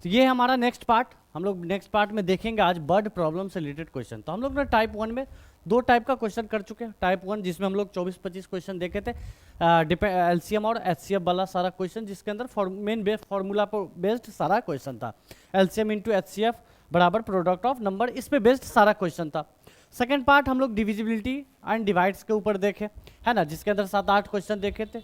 तो ये है हमारा नेक्स्ट पार्ट। हम लोग नेक्स्ट पार्ट में देखेंगे आज वर्ड प्रॉब्लम से रिलेटेड क्वेश्चन। तो हम लोग ने टाइप 1 में 2 टाइप का क्वेश्चन कर चुके हैं। टाइप 1 जिसमें हम लोग 24-25 क्वेश्चन देखे थे, एलसीएम और एचसीएफ वाला सारा क्वेश्चन, जिसके अंदर मेन बेस्ड फॉर्मूला पर बेस्ड सारा क्वेश्चन था। एलसीएम इंटू एचसीएफ बराबर प्रोडक्ट ऑफ नंबर, इस पे बेस्ड सारा क्वेश्चन था। सेकेंड पार्ट हम लोग डिविजिबिलिटी एंड डिवाइड्स के ऊपर देखे, है ना, जिसके अंदर 7-8 क्वेश्चन देखे थे।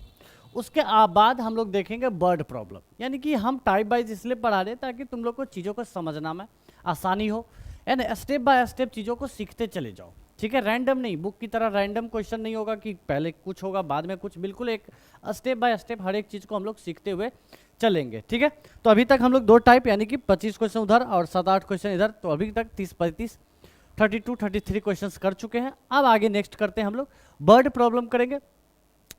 उसके बाद हम लोग देखेंगे वर्ड प्रॉब्लम, यानी कि हम टाइप वाइज इसलिए पढ़ा रहे ताकि तुम लोग को चीज़ों को समझना में आसानी हो, यानी स्टेप बाय स्टेप चीज़ों को सीखते चले जाओ। ठीक है, रैंडम नहीं, बुक की तरह रैंडम क्वेश्चन नहीं होगा कि पहले कुछ होगा बाद में कुछ, बिल्कुल एक स्टेप बाय स्टेप हर एक चीज़ को हम लोग सीखते हुए चलेंगे। ठीक है, तो अभी तक हम लोग 2 टाइप यानी कि 25 क्वेश्चन उधर और 7-8 क्वेश्चन इधर, तो अभी तक 30-35 32-33 क्वेश्चंस कर चुके हैं। अब आगे नेक्स्ट करते हैं हम लोग वर्ड प्रॉब्लम करेंगे।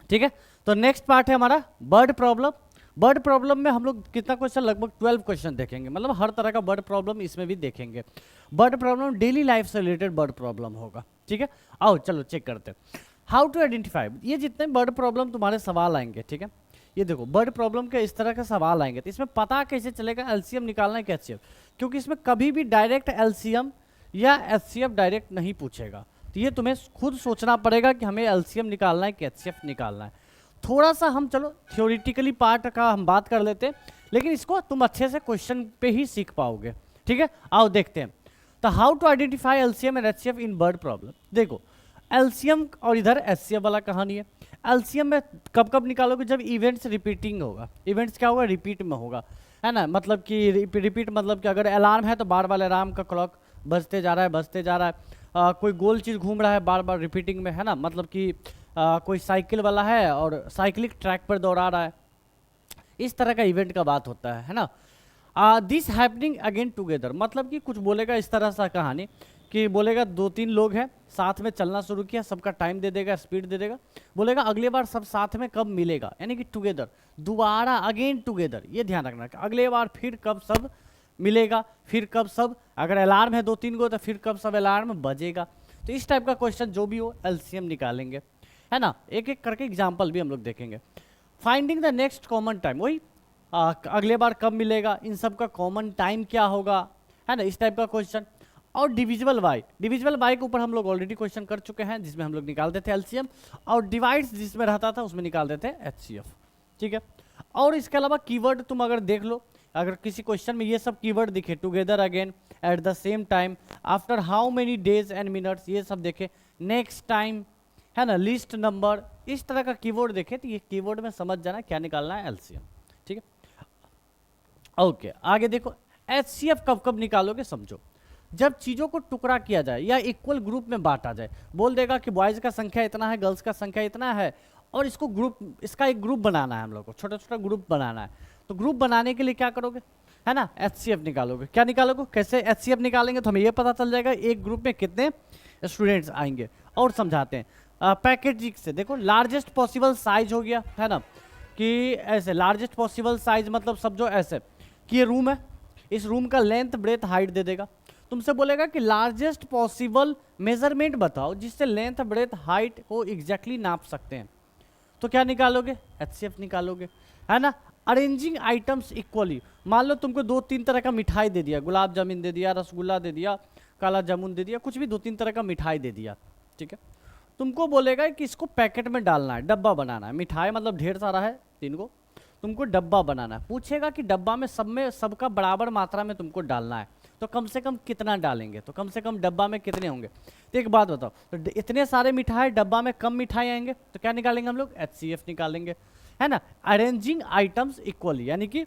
ठीक है, तो नेक्स्ट पार्ट है हमारा वर्ड प्रॉब्लम। वर्ड प्रॉब्लम में हम लोग कितना क्वेश्चन, लगभग 12 क्वेश्चन देखेंगे, मतलब हर तरह का वर्ड प्रॉब्लम इसमें भी देखेंगे। वर्ड प्रॉब्लम डेली लाइफ से रिलेटेड वर्ड प्रॉब्लम होगा। ठीक है, आओ चलो चेक करते हैं। हाउ टू आइडेंटिफाई, ये जितने वर्ड प्रॉब्लम तुम्हारे सवाल आएंगे, ठीक है, ये देखो वर्ड प्रॉब्लम के इस तरह के सवाल आएंगे, तो इसमें पता कैसे चलेगा एलसीएम निकालना है कि एचसीएफ, क्योंकि इसमें कभी भी डायरेक्ट एलसीएम या एचसीएफ डायरेक्ट नहीं पूछेगा। तो ये तुम्हें खुद सोचना पड़ेगा कि हमें एलसीएम निकालना है कि एचसीएफ निकालना है। थोड़ा सा हम चलो थ्योरेटिकली पार्ट का हम बात कर लेते हैं, लेकिन इसको तुम अच्छे से क्वेश्चन पे ही सीख पाओगे। ठीक है, आओ देखते हैं। तो how to identify LCM and HCF in word problem. देखो एलसीएम और इधर एचसीएफ वाला कहानी है। एलसीएम में कब कब निकालोगे, जब इवेंट्स रिपीटिंग होगा। इवेंट्स क्या होगा, रिपीट में होगा, है ना, मतलब कि रिपीट मतलब कि अगर अलार्म है तो बार बार अलार्म का क्लॉक बजते जा रहा है, बजते जा रहा है। कोई गोल चीज़ घूम रहा है बार बार रिपीटिंग में, है ना, मतलब कि कोई साइकिल वाला है और साइकिलिक ट्रैक पर दौड़ा रहा है, इस तरह का इवेंट का बात होता है ना। दिस हैपनिंग अगेन टुगेदर, मतलब कि कुछ बोलेगा इस तरह सा कहानी कि बोलेगा 2-3 लोग हैं साथ में चलना शुरू किया, सबका टाइम दे देगा, स्पीड दे देगा, बोलेगा अगले बार सब साथ में कब मिलेगा, यानी कि टुगेदर, दोबारा अगेन टुगेदर। ये ध्यान रखना कि अगले बार फिर कब सब मिलेगा, फिर कब सब, अगर अलार्म है 2-3 गो तो फिर कब सब अलार्म बजेगा। तो इस टाइप का क्वेश्चन जो भी हो एलसीएम निकालेंगे, है ना। एक एक करके एग्जाम्पल भी हम लोग देखेंगे। Finding the next common time, वही अगले बार कब मिलेगा, इन सब का कॉमन टाइम क्या होगा, है ना, इस टाइप का क्वेश्चन। और डिविजिबल बाय, डिविजिबल बाय के ऊपर हम लोग ऑलरेडी क्वेश्चन कर चुके हैं, जिसमें हम लोग निकालते थे एलसीएम, और डिवाइड्स जिसमें रहता था उसमें निकालते थे एचसीएफ। ठीक है, और इसके अलावा कीवर्ड तुम अगर देख लो, अगर किसी क्वेश्चन में ये सब कीवर्ड दिखे, together again, at the same time, after how many days and minutes, ये सब देखे, नेक्स्ट टाइम, है ना, लिस्ट नंबर, इस तरह का कीवर्ड देखे, तो ये कीवर्ड में समझ जाना क्या निकालना है, एलसीएम। ठीक है, ओके आगे देखो एचसीएफ कब कब निकालोगे, समझो। जब चीज़ों को टुकड़ा किया जाए या इक्वल ग्रुप में बांटा जाए, बोल देगा कि बॉयज़ का संख्या इतना है, गर्ल्स का संख्या इतना है, और इसको ग्रुप, इसका एक ग्रुप बनाना है, हम लोग को छोटा छोटा ग्रुप बनाना है। तो ग्रुप बनाने के लिए क्या करोगे, है ना, एचसीएफ निकालोगे। क्या निकालोगे, कैसे एचसीएफ निकालेंगे, तो हमें ये पता चल जाएगा एक ग्रुप में कितने स्टूडेंट्स आएंगे। और समझाते हैं पैकेजिंग से, देखो लार्जेस्ट पॉसिबल साइज हो गया, है ना, कि ऐसे लार्जेस्ट पॉसिबल साइज मतलब समझो ऐसे कि ये रूम है, इस रूम का लेंथ ब्रेथ हाइट दे देगा। तुमसे बोलेगा कि लार्जेस्ट पॉसिबल मेजरमेंट बताओ जिससे लेंथ ब्रेथ हाइट को एग्जैक्टली नाप सकते हैं, तो क्या निकालोगे, एचसीएफ निकालोगे, है ना। अरेंजिंग आइटम्स इक्वली, मान लो तुमको 2-3 तरह का मिठाई दे दिया, गुलाब जामुन दे दिया, रसगुल्ला दे दिया, काला जामुन दे दिया, कुछ भी 2-3 तरह का मिठाई दे दिया। ठीक है, तुमको बोलेगा कि इसको पैकेट में डालना है, डब्बा बनाना है। मिठाई मतलब ढेर सारा है 3 को, तुमको डब्बा बनाना है। पूछेगा कि डब्बा में सबका बराबर मात्रा में तुमको डालना है, तो कम से कम कितना डालेंगे, तो कम से कम डब्बा में कितने होंगे। तो एक बात बताओ, तो इतने सारे मिठाई, डब्बा में कम मिठाई आएंगे, तो क्या निकालेंगे हम लोग, एचसीएफ निकालेंगे, है ना। अरेंजिंग आइटम्स इक्वली, यानी कि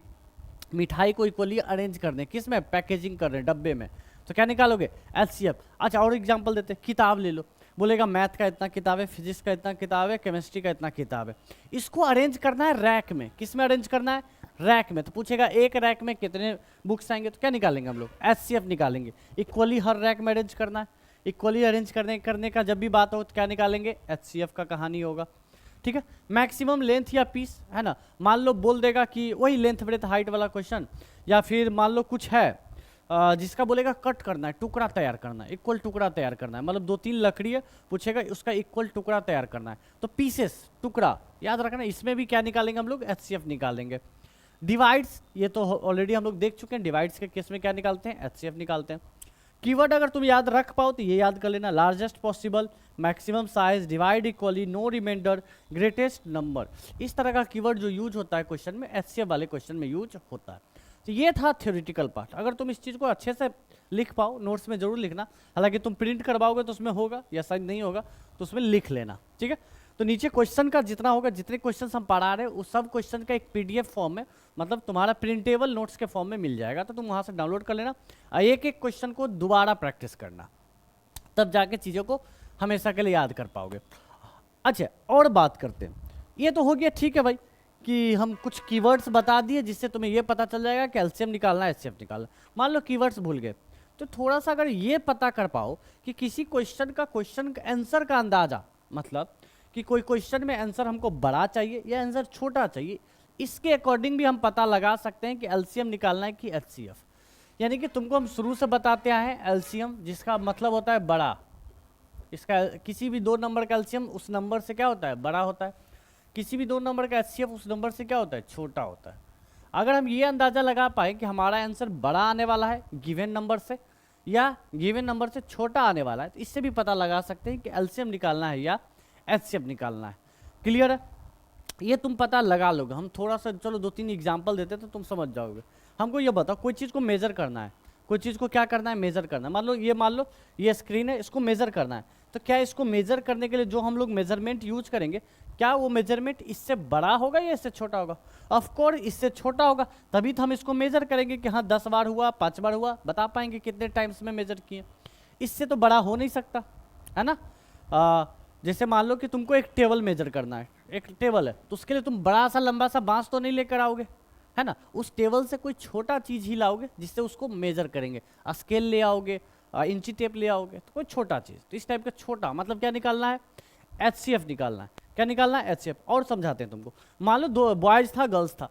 मिठाई को इक्वली अरेंज करने, किस में, पैकेजिंग कर रहे हैं डब्बे में, तो क्या निकालोगे, एचसीएफ। अच्छा और एग्जाम्पल देते हैं, किताब ले लो, बोलेगा मैथ का इतना किताब है, फिजिक्स का इतना किताब है, केमिस्ट्री का इतना किताब है, इसको अरेंज करना है रैक में। किस में अरेंज करना है, रैक में। तो पूछेगा एक रैक में कितने बुक्स आएंगे, तो क्या निकालेंगे हम लोग, एचसीएफ निकालेंगे। इक्वली हर रैक में अरेंज करना है, इक्वली अरेंज करने का जब भी बात हो तो क्या निकालेंगे, एचसीएफ का कहानी होगा। ठीक है, मैक्सिमम लेंथ या पीस, है ना, मान लो बोल देगा कि वही लेंथ ब्रेथ हाइट वाला क्वेश्चन, या फिर मान लो कुछ है जिसका बोलेगा कट करना है, टुकड़ा तैयार करना है, इक्वल टुकड़ा तैयार करना है, मतलब 2-3 लकड़ी है, पूछेगा उसका इक्वल टुकड़ा तैयार करना है, तो पीसेस, टुकड़ा याद रखना। इसमें भी क्या निकालेंगे हम लोग, एचसीएफ निकालेंगे। डिवाइड्स, ये तो ऑलरेडी हम लोग देख चुके हैं, डिवाइड्स के केस में क्या निकालते हैं, एचसीएफ निकालते हैं। कीवर्ड अगर तुम याद रख पाओ तो ये याद कर लेना, largest possible, maximum size, divide equally, no reminder, greatest number. इस तरह का कीवर्ड जो यूज होता है क्वेश्चन में, एचसीएफ वाले क्वेश्चन में यूज होता है। तो ये था थ्योरेटिकल पार्ट। अगर तुम इस चीज़ को अच्छे से लिख पाओ, नोट्स में जरूर लिखना, हालांकि तुम प्रिंट करवाओगे तो उसमें होगा, या शायद नहीं होगा तो उसमें लिख लेना, ठीक है। तो नीचे क्वेश्चन का जितना होगा, जितने क्वेश्चन हम पढ़ा रहे हैं उस सब क्वेश्चन का एक पीडीएफ फॉर्म में, मतलब तुम्हारा प्रिंटेबल नोट्स के फॉर्म में मिल जाएगा, तो तुम वहाँ से डाउनलोड कर लेना। एक एक क्वेश्चन को दोबारा प्रैक्टिस करना, तब जाके चीज़ों को हमेशा के लिए याद कर पाओगे। अच्छा, और बात करते हैं, ये तो हो गया ठीक है भाई कि हम कुछ कीवर्ड्स बता दिए जिससे तुम्हें ये पता चल जाएगा कि एलसीएम निकालना है, एचसीएफ निकालना। मान लो कीवर्ड्स भूल गए, तो थोड़ा सा अगर ये पता कर पाओ कि किसी क्वेश्चन का आंसर का अंदाजा, मतलब कि कोई क्वेश्चन में आंसर हमको बड़ा चाहिए या आंसर छोटा चाहिए, इसके अकॉर्डिंग भी हम पता लगा सकते हैं कि एलसीएम निकालना है कि एचसीएफ। यानी कि तुमको हम शुरू से बताते आए हैं एलसीएम, जिसका मतलब होता है बड़ा, इसका किसी भी 2 नंबर का एलसीएम उस नंबर से क्या होता है, बड़ा होता है। किसी भी 2 नंबर का एचसीएफ उस नंबर से क्या होता है, छोटा होता है। अगर हम ये अंदाजा लगा पाए कि हमारा आंसर बड़ा आने वाला है गिवन नंबर से, या गिवन नंबर से छोटा आने वाला है, तो इससे भी पता लगा सकते हैं कि एलसीएम निकालना है या एचसीएफ निकालना है। क्लियर है? ये तुम पता लगा लोगे। हम थोड़ा सा चलो 2-3 एग्जाम्पल देते तो तुम समझ जाओगे। हमको ये बताओ, कोई चीज़ को मेजर करना है, कोई चीज़ को क्या करना है, मेजर करना है। मान लो ये स्क्रीन है, इसको मेजर करना है, तो क्या इसको मेजर करने के लिए जो हम लोग मेजरमेंट यूज करेंगे, क्या वो मेजरमेंट इससे बड़ा होगा या इससे छोटा होगा? ऑफकोर्स इससे छोटा होगा, तभी तो हम इसको मेजर करेंगे कि हाँ 10 बार हुआ, 5 बार हुआ, बता पाएंगे कितने टाइम्स में मेजर किए। इससे तो बड़ा हो नहीं सकता, है ना। जैसे मान लो कि तुमको एक टेबल मेजर करना है, एक टेबल है, तो उसके लिए तुम बड़ा सा लंबा सा बांस तो नहीं लेकर आओगे, है ना। उस टेबल से कोई छोटा चीज़ ही लाओगे जिससे उसको मेजर करेंगे। स्केल ले आओगे, इंची टेप ले आओगे, तो कोई छोटा चीज़। तो इस टाइप का छोटा मतलब क्या निकालना है, एचसीएफ निकालना है। क्या निकालना है, एचसीएफ। और समझाते हैं तुमको। मान लो 2 बॉयज़ था, गर्ल्स था,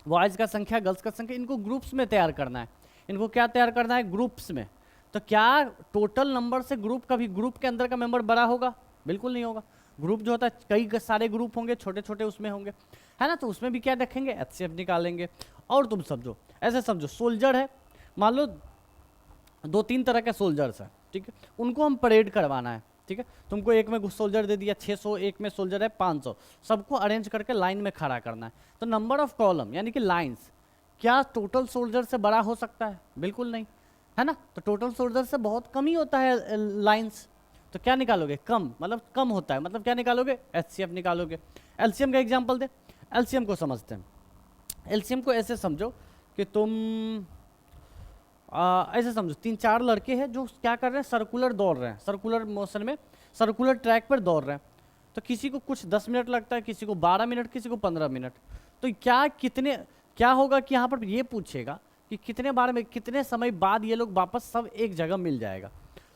बॉयज़ का संख्या, गर्ल्स का संख्या, इनको ग्रुप्स में तैयार करना है। इनको क्या तैयार करना है, ग्रुप्स में। तो क्या टोटल नंबर से ग्रुप का भी, ग्रुप के अंदर का मेंबर बड़ा होगा? बिल्कुल नहीं होगा। ग्रुप जो होता है कई सारे ग्रुप होंगे, छोटे छोटे उसमें होंगे, है ना। तो उसमें भी क्या रखेंगे, एचसीएफ निकालेंगे। और तुम समझो, ऐसे समझो सोल्जर है, मान लो 2-3 तरह के सोल्जर्स हैं, ठीक है। उनको हम परेड करवाना है, ठीक है। तुमको एक में सोल्जर दे दिया 600, एक में सोल्जर है 500, सबको अरेंज करके लाइन में खड़ा करना है। तो नंबर ऑफ कॉलम यानी कि लाइन्स, क्या टोटल सोल्जर से बड़ा हो सकता है? बिल्कुल नहीं, है ना। तो टोटल सोल्जर से बहुत कम ही होता है लाइन्स। तो क्या निकालोगे, कम, मतलब कम होता है, मतलब क्या निकालोगे, एचसीएफ निकालोगे। एलसीएम का एग्जांपल दे, एलसीएम को समझते हैं। एलसीएम को ऐसे समझो कि तुम ऐसे समझो 3-4 लड़के हैं जो क्या कर रहे हैं, सर्कुलर दौड़ रहे हैं, सर्कुलर मोशन में, सर्कुलर ट्रैक पर दौड़ रहे हैं। तो किसी को कुछ 10 मिनट लगता है, किसी को 12 मिनट, किसी को 15 मिनट। तो क्या होगा कि यहाँ पर ये पूछेगा कि कितने बार में, कितने समय बाद ये लोग वापस सब एक जगह मिल जाएगा।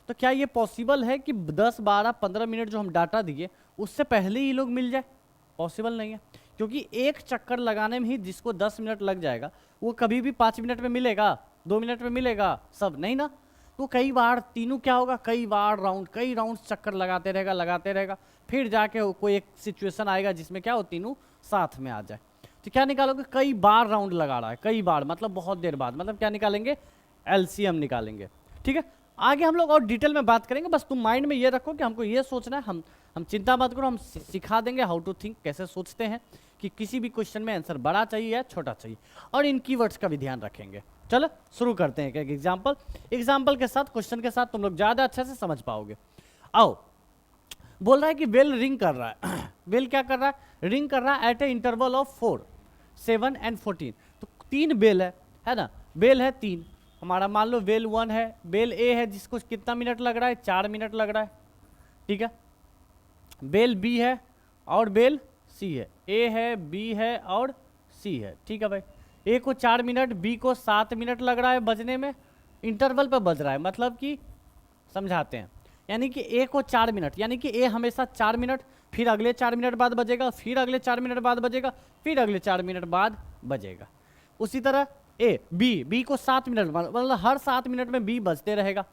तो क्या ये पॉसिबल है कि 10, 12, 15 मिनट जो हम डाटा दिए उससे पहले ही लोग मिल जाए? पॉसिबल नहीं है, क्योंकि एक चक्कर लगाने में ही जिसको 10 मिनट लग जाएगा वो कभी भी 5 मिनट में मिलेगा, 2 मिनट में मिलेगा, सब नहीं ना। तो कई बार तीनों क्या होगा, कई बार कई राउंड चक्कर लगाते रहेगा, फिर जाके कोई एक सिचुएशन आएगा जिसमें क्या हो, तीनों साथ में आ जाए। तो क्या निकालोगे, कई बार राउंड लगा रहा है, कई बार मतलब बहुत देर बाद, मतलब क्या निकालेंगे, एलसीएम निकालेंगे, ठीक है। आगे हम लोग और डिटेल में बात करेंगे, बस तुम माइंड में ये रखो कि हमको ये सोचना है, हम चिंता मत करो, हम सिखा देंगे हाउ टू थिंक, कैसे सोचते हैं कि किसी भी क्वेश्चन में आंसर बड़ा चाहिए या छोटा चाहिए, और इन कीवर्ड्स का भी ध्यान रखेंगे। चलो शुरू करते हैं एक एग्जाम्पल के साथ, क्वेश्चन के साथ तुम लोग ज़्यादा अच्छे से समझ पाओगे। आओ, बोल रहा है कि बेल रिंग कर रहा है बेल क्या कर रहा है, रिंग कर रहा है at a interval of 4, 7 and 14। तो 3 बेल है ना, बेल है 3 हमारा। मान लो बेल 1 है, बेल ए है जिसको कितना मिनट लग रहा है, 4 मिनट लग रहा है, ठीक है। बेल बी है और बेल सी है, ए है, बी है और सी है, ठीक है भाई। ए को 4 मिनट, बी को 7 मिनट लग रहा है बजने में, इंटरवल पर बज रहा है, मतलब कि समझाते हैं, यानी कि ए को 4 मिनट, यानी कि ए हमेशा 4 मिनट, फिर अगले 4 मिनट बाद बजेगा, फिर अगले 4 मिनट बाद बजेगा, फिर अगले 4 मिनट बाद बजेगा। उसी तरह ए बी को 7 मिनट, मतलब हर 7 मिनट में बी बजते रहेगा।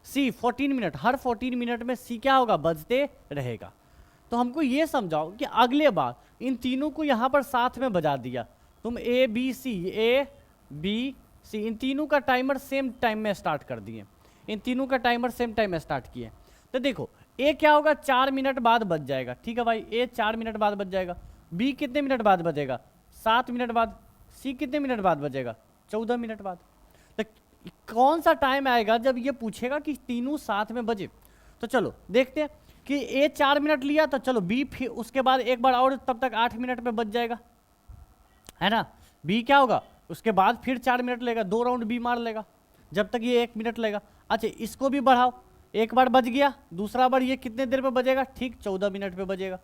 सी 14 मिनट, हर 14 मिनट में सी क्या होगा, बजते रहेगा। तो हमको ये समझाओ कि अगले बार इन तीनों को यहाँ पर साथ में बजा दिया तुम ए बी सी इन तीनों का टाइमर सेम टाइम में स्टार्ट कर दिए, इन तीनों का टाइमर सेम टाइम में स्टार्ट किए, तो देखो ए क्या होगा 4 मिनट बाद बज जाएगा, ठीक है भाई, ए 4 मिनट बाद बज जाएगा, बी कितने मिनट बाद बजेगा 7 मिनट बाद, सी कितने मिनट बाद बजेगा 14 मिनट बाद। तो कौन सा टाइम आएगा जब ये पूछेगा कि तीनों साथ में बजे। तो चलो देखते हैं कि ए 4 मिनट लिया, तो चलो बी फिर उसके बाद एक बार और, तब तक 8 मिनट में बच जाएगा, है ना। बी क्या होगा उसके बाद फिर 4 मिनट लेगा, 2 राउंड बी मार लेगा जब तक ये 1 मिनट लेगा। अच्छा इसको भी बढ़ाओ, एक बार बज गया, दूसरा बार ये कितने देर पे बजेगा, ठीक 14 मिनट पे बजेगा,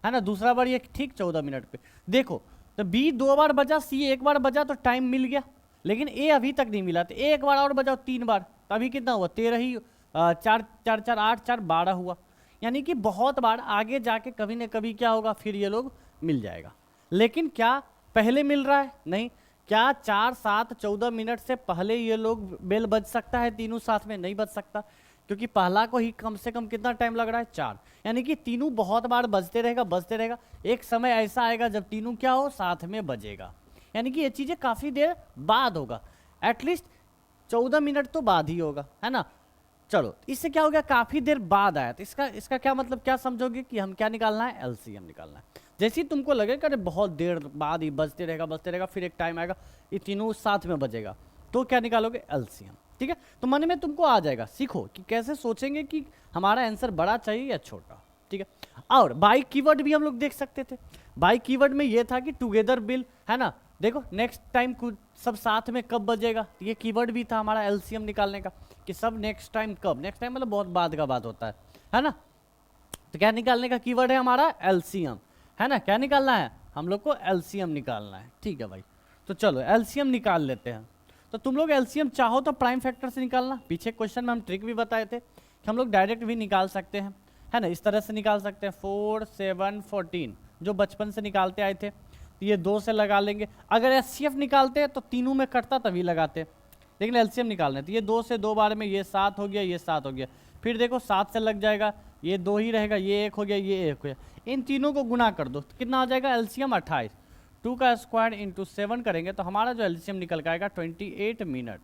है ना, दूसरा बार ये ठीक 14 मिनट पे। देखो तो बी 2 बार बजा, सी 1 बार बजा, तो टाइम मिल गया, लेकिन ए अभी तक नहीं मिला, तो ए 1 बार और बजाओ 3 बार, तो अभी कितना हुआ 13 ही, 4 4 4 8 4 12 हुआ। यानी कि बहुत बार आगे जाके कभी न कभी क्या होगा, फिर ये लोग मिल जाएगा। लेकिन क्या पहले मिल रहा है, नहीं। क्या 4 7 14 मिनट से पहले ये लोग बेल बज सकता है तीनों साथ में, नहीं बज सकता, क्योंकि पहला को ही कम से कम कितना टाइम लग रहा है 4, यानी कि तीनों बहुत बार बजते रहेगा, एक समय ऐसा आएगा जब तीनों क्या हो साथ में बजेगा, यानी कि ये चीज़ें काफ़ी देर बाद होगा, एटलीस्ट 14 मिनट तो बाद ही होगा, है ना। चलो इससे क्या हो गया, काफ़ी देर बाद आया, तो इसका क्या मतलब, क्या समझोगे कि हम क्या निकालना है, एलसीएम निकालना है। जैसे ही तुमको लगेगा अरे बहुत देर बाद ही बजते रहेगा, फिर एक टाइम आएगा ये तीनों साथ में बजेगा, तो क्या निकालोगे, एलसीएम, ठीक है। तो मन में तुमको आ जाएगा, सीखो कि कैसे सोचेंगे कि हमारा आंसर बड़ा चाहिए या छोटा, ठीक है। और बाई कीवर्ड भी हम लोग देख सकते थे, बाई कीवर्ड में ये था कि टुगेदर बिल, है ना। देखो नेक्स्ट टाइम सब साथ में कब बजेगा, ये कीवर्ड भी था हमारा एलसीएम निकालने का, कि सब नेक्स्ट टाइम कब, नेक्स्ट टाइम मतलब बहुत बाद का बात होता है ना। तो क्या निकालने का कीवर्ड है हमारा, एलसीएम, है ना। क्या निकालना है हम लोग को, एलसीएम निकालना है, ठीक है भाई। तो चलो एलसीएम निकाल लेते हैं। तो तुम लोग एलसीएम चाहो तो प्राइम फैक्टर से निकालना, पीछे क्वेश्चन में हम ट्रिक भी बताए थे कि हम लोग डायरेक्ट भी निकाल सकते हैं, है ना, इस तरह से निकाल सकते हैं 4 7 14 जो बचपन से निकालते आए थे, तो ये 2 से लगा लेंगे। अगर एचसीएफ निकालते हैं तो तीनों में कटता तभी लगाते, लेकिन एलसीएम निकालना है, तो ये 2 से 2 बार में ये 7 हो गया, ये 7 हो गया, फिर देखो 7 से लग जाएगा, ये 2 ही रहेगा, ये 1 हो गया, ये 1 हो गया, इन तीनों को गुना कर दो, तो कितना आ जाएगा एलसीएम 28, 2 का स्क्वायर इंटू 7 करेंगे तो हमारा जो एलसीएम निकल के आएगा 28 मिनट।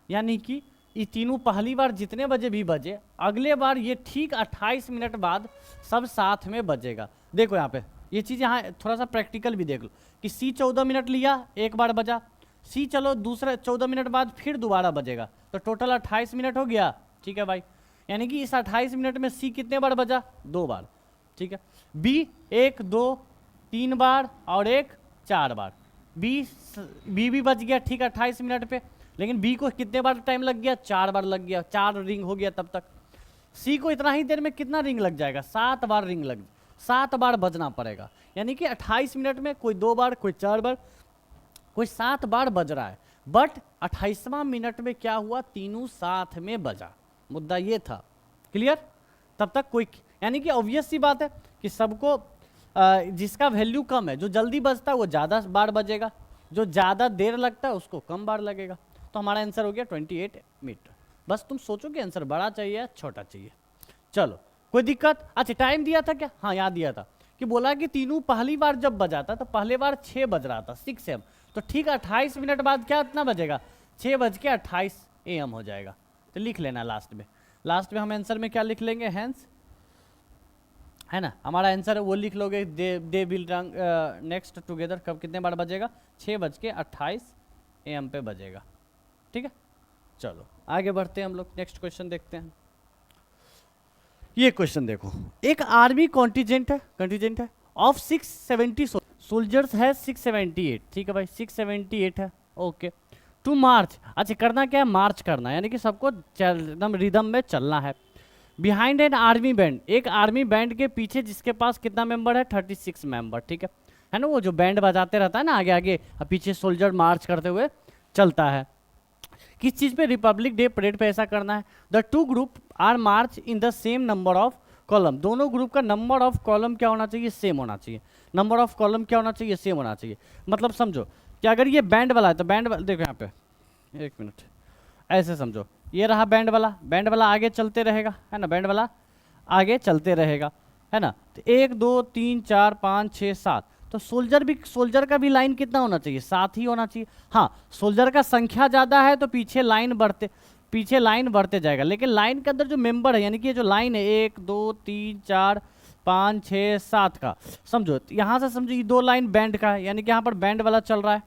यानी कि ये तीनों पहली बार जितने बजे भी बजे, अगले बार ये ठीक 28 मिनट बाद सब साथ में बजेगा। देखो यहाँ पे ये चीज़, यहाँ थोड़ा सा प्रैक्टिकल भी देख लो कि सी 14 मिनट लिया, एक बार बजा, सी चलो दूसरे 14 मिनट बाद फिर दोबारा बजेगा, तो टोटल 28 मिनट हो गया, ठीक है भाई। यानी कि इस 28 मिनट में सी कितने बार बजा, 2 बार, ठीक है। बी 1 2 3 बार और 1 4 बार, बी भी बच गया ठीक 28 मिनट पे, लेकिन बी को कितने बार टाइम लग गया, 4 बार लग गया, 4 रिंग हो गया तब तक। सी को इतना ही देर में कितना रिंग लग जाएगा, 7 बार रिंग लग, 7 बार बजना पड़ेगा, यानी कि 28 मिनट में कोई 2 बार, कोई 4 बार, कोई 7 बार बज रहा है। बट 28वां मिनट में क्या हुआ, तीनों साथ में बजा, मुद्दा ये था, क्लियर। तब तक कोई, यानी कि ऑब्वियस सी बात है कि सबको जिसका वैल्यू कम है, जो जल्दी बजता है वो ज़्यादा बार बजेगा, जो ज़्यादा देर लगता है उसको कम बार लगेगा। तो हमारा आंसर हो गया 28 मिनट। बस तुम सोचो कि आंसर बड़ा चाहिए या छोटा चाहिए। चलो कोई दिक्कत, अच्छा टाइम दिया था क्या, हाँ याद दिया था कि बोला कि तीनों पहली बार जब बजाता तो पहले बार 6 बज रहा था, 6 AM, तो ठीक 28 मिनट बाद क्या इतना बजेगा, 6:28 AM हो जाएगा। तो लिख लेना लास्ट में हम आंसर में क्या लिख लेंगे, हैंस, है ना, हमारा आंसर वो लिख लोगे, दे विल नेक्स्ट टुगेदर कब कितने बार बजेगा, 6:28 AM पे बजेगा, ठीक है। चलो आगे बढ़ते हैं हम लोग, नेक्स्ट क्वेश्चन देखते हैं। ये क्वेश्चन देखो, एक आर्मी कॉन्टिजेंट है ऑफ 670 सोल्जर्स है 678, ठीक है भाई 678 है, ओके। टू मार्च, अच्छा करना क्या है, मार्च करना है, यानी कि सबको एकदम रिदम में चलना है। बिहाइंड एन आर्मी बैंड, एक आर्मी बैंड के पीछे जिसके पास कितना मेंबर है, 36 मेंबर, ठीक है ना, वो जो बैंड बजाते रहता है ना आगे आगे, पीछे सोल्जर मार्च करते हुए चलता है। किस चीज़ पे, रिपब्लिक डे परेड पे ऐसा करना है। The two group are march in the same number of column, दोनों ग्रुप का नंबर ऑफ कॉलम क्या होना चाहिए, सेम होना चाहिए, नंबर ऑफ कॉलम क्या होना चाहिए, सेम होना चाहिए। मतलब समझो कि अगर ये बैंड वाला है तो बैंड वाला, देखो यहाँ पे 1 मिनट, ऐसे समझो ये रहा बैंड वाला आगे चलते रहेगा, है ना, बैंड वाला आगे चलते रहेगा, है ना। तो 1 2 3 4 5 6 7, तो सोल्जर का भी लाइन कितना होना चाहिए, 7 ही होना चाहिए। हाँ, सोल्जर का संख्या ज़्यादा है तो पीछे लाइन बढ़ते जाएगा, लेकिन लाइन के अंदर जो मेंबर है, यानी कि ये जो लाइन है 1 2 3 4 5 6 7 का, समझो यहाँ से समझो ये 2 लाइन बैंड का है, यानी कि यहाँ पर बैंड वाला चल रहा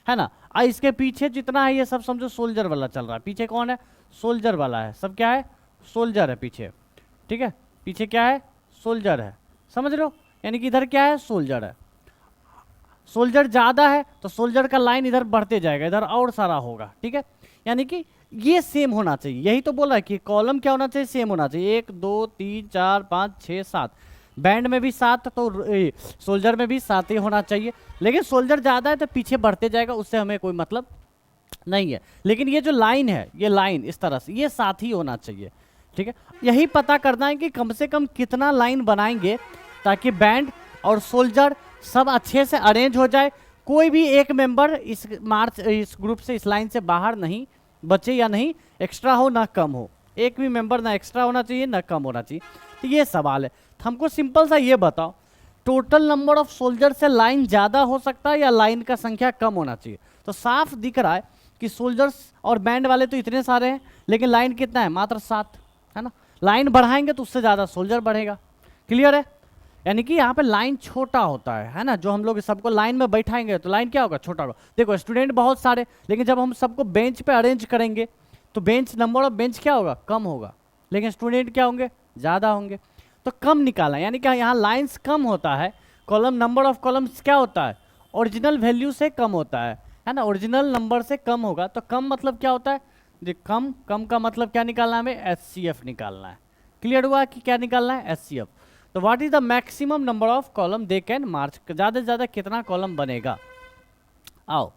है ना। इसके पीछे जितना है ये सब समझो सोल्जर वाला चल रहा है। पीछे कौन है, सोल्जर वाला है, सब क्या है, सोल्जर है पीछे, ठीक है, पीछे क्या है, सोल्जर है, समझ रहे हो। यानी कि इधर क्या है, सोल्जर है, सोल्जर ज़्यादा है तो सोल्जर का लाइन इधर बढ़ते जाएगा, इधर और सारा होगा, ठीक है। यानी कि ये सेम होना चाहिए, यही तो बोला है कि कॉलम क्या होना चाहिए, सेम होना चाहिए। 1 2 3 4 5 6 7, बैंड में भी 7 तो सोल्जर में भी 7 ही होना चाहिए, लेकिन सोल्जर ज़्यादा है तो पीछे बढ़ते जाएगा, उससे हमें कोई मतलब नहीं है। लेकिन ये जो लाइन है, ये लाइन इस तरह से ये 7 ही होना चाहिए, ठीक है। यही पता करना है कि कम से कम कितना लाइन बनाएंगे ताकि बैंड और सोल्जर सब अच्छे से अरेंज हो जाए, कोई भी एक मेंबर इस ग्रुप से, इस लाइन से बाहर नहीं बचे, या नहीं एक्स्ट्रा हो ना कम हो, एक भी मेंबर ना एक्स्ट्रा होना चाहिए ना कम होना चाहिए। तो ये सवाल है, हमको सिंपल सा ये बताओ, टोटल नंबर ऑफ सोल्जर से लाइन ज़्यादा हो सकता है या लाइन का संख्या कम होना चाहिए। तो साफ दिख रहा है कि सोल्जर्स और बैंड वाले तो इतने सारे हैं, लेकिन लाइन कितना है, मात्र 7 है ना। लाइन बढ़ाएंगे तो उससे ज़्यादा सोल्जर बढ़ेगा, क्लियर है। यानी कि यहाँ पे लाइन छोटा होता है ना, जो हम लोग सबको लाइन में बैठाएंगे तो लाइन क्या होगा, छोटा होगा। देखो स्टूडेंट बहुत सारे, लेकिन जब हम सबको बेंच पे अरेंज करेंगे तो बेंच, नंबर ऑफ बेंच क्या होगा, कम होगा, लेकिन स्टूडेंट क्या होंगे, ज़्यादा होंगे, तो कम निकाला। यानी कि यहाँ लाइन्स कम होता है, कॉलम, नंबर ऑफ कॉलम्स क्या होता है, ओरिजिनल वैल्यू से कम होता है ना, ओरिजिनल नंबर से कम होगा। तो कम मतलब क्या होता है, कम का मतलब क्या निकालना है हमें, HCF निकालना है। क्लियर हुआ कि क्या निकालना है, HCF। तो what is the maximum number of column they can march, ज़्यादा से ज़्यादा कितना कॉलम बनेगा। आओ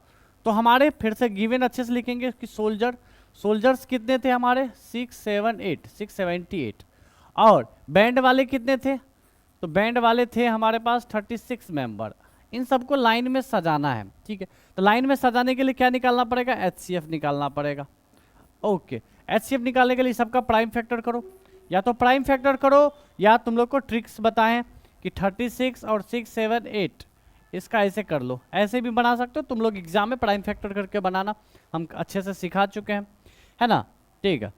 तो हमारे फिर से गिवन अच्छे से लिखेंगे कि सोल्जर्स कितने थे हमारे, 678, और बैंड वाले कितने थे, तो बैंड वाले थे हमारे पास 36 मेंबर। इन सबको लाइन में सजाना है, ठीक है। तो लाइन में सजाने के लिए क्या निकालना पड़ेगा, HCF निकालना पड़ेगा। ओके, HCF निकालने के लिए सबका प्राइम फैक्टर करो, या तो प्राइम फैक्टर करो या तुम लोग को ट्रिक्स बताएं कि 36 और 6 7 8 इसका ऐसे कर लो, ऐसे भी बना सकते हो तुम लोग, एग्जाम में प्राइम फैक्टर करके बनाना हम अच्छे से सिखा चुके हैं, है ना, ठीक है।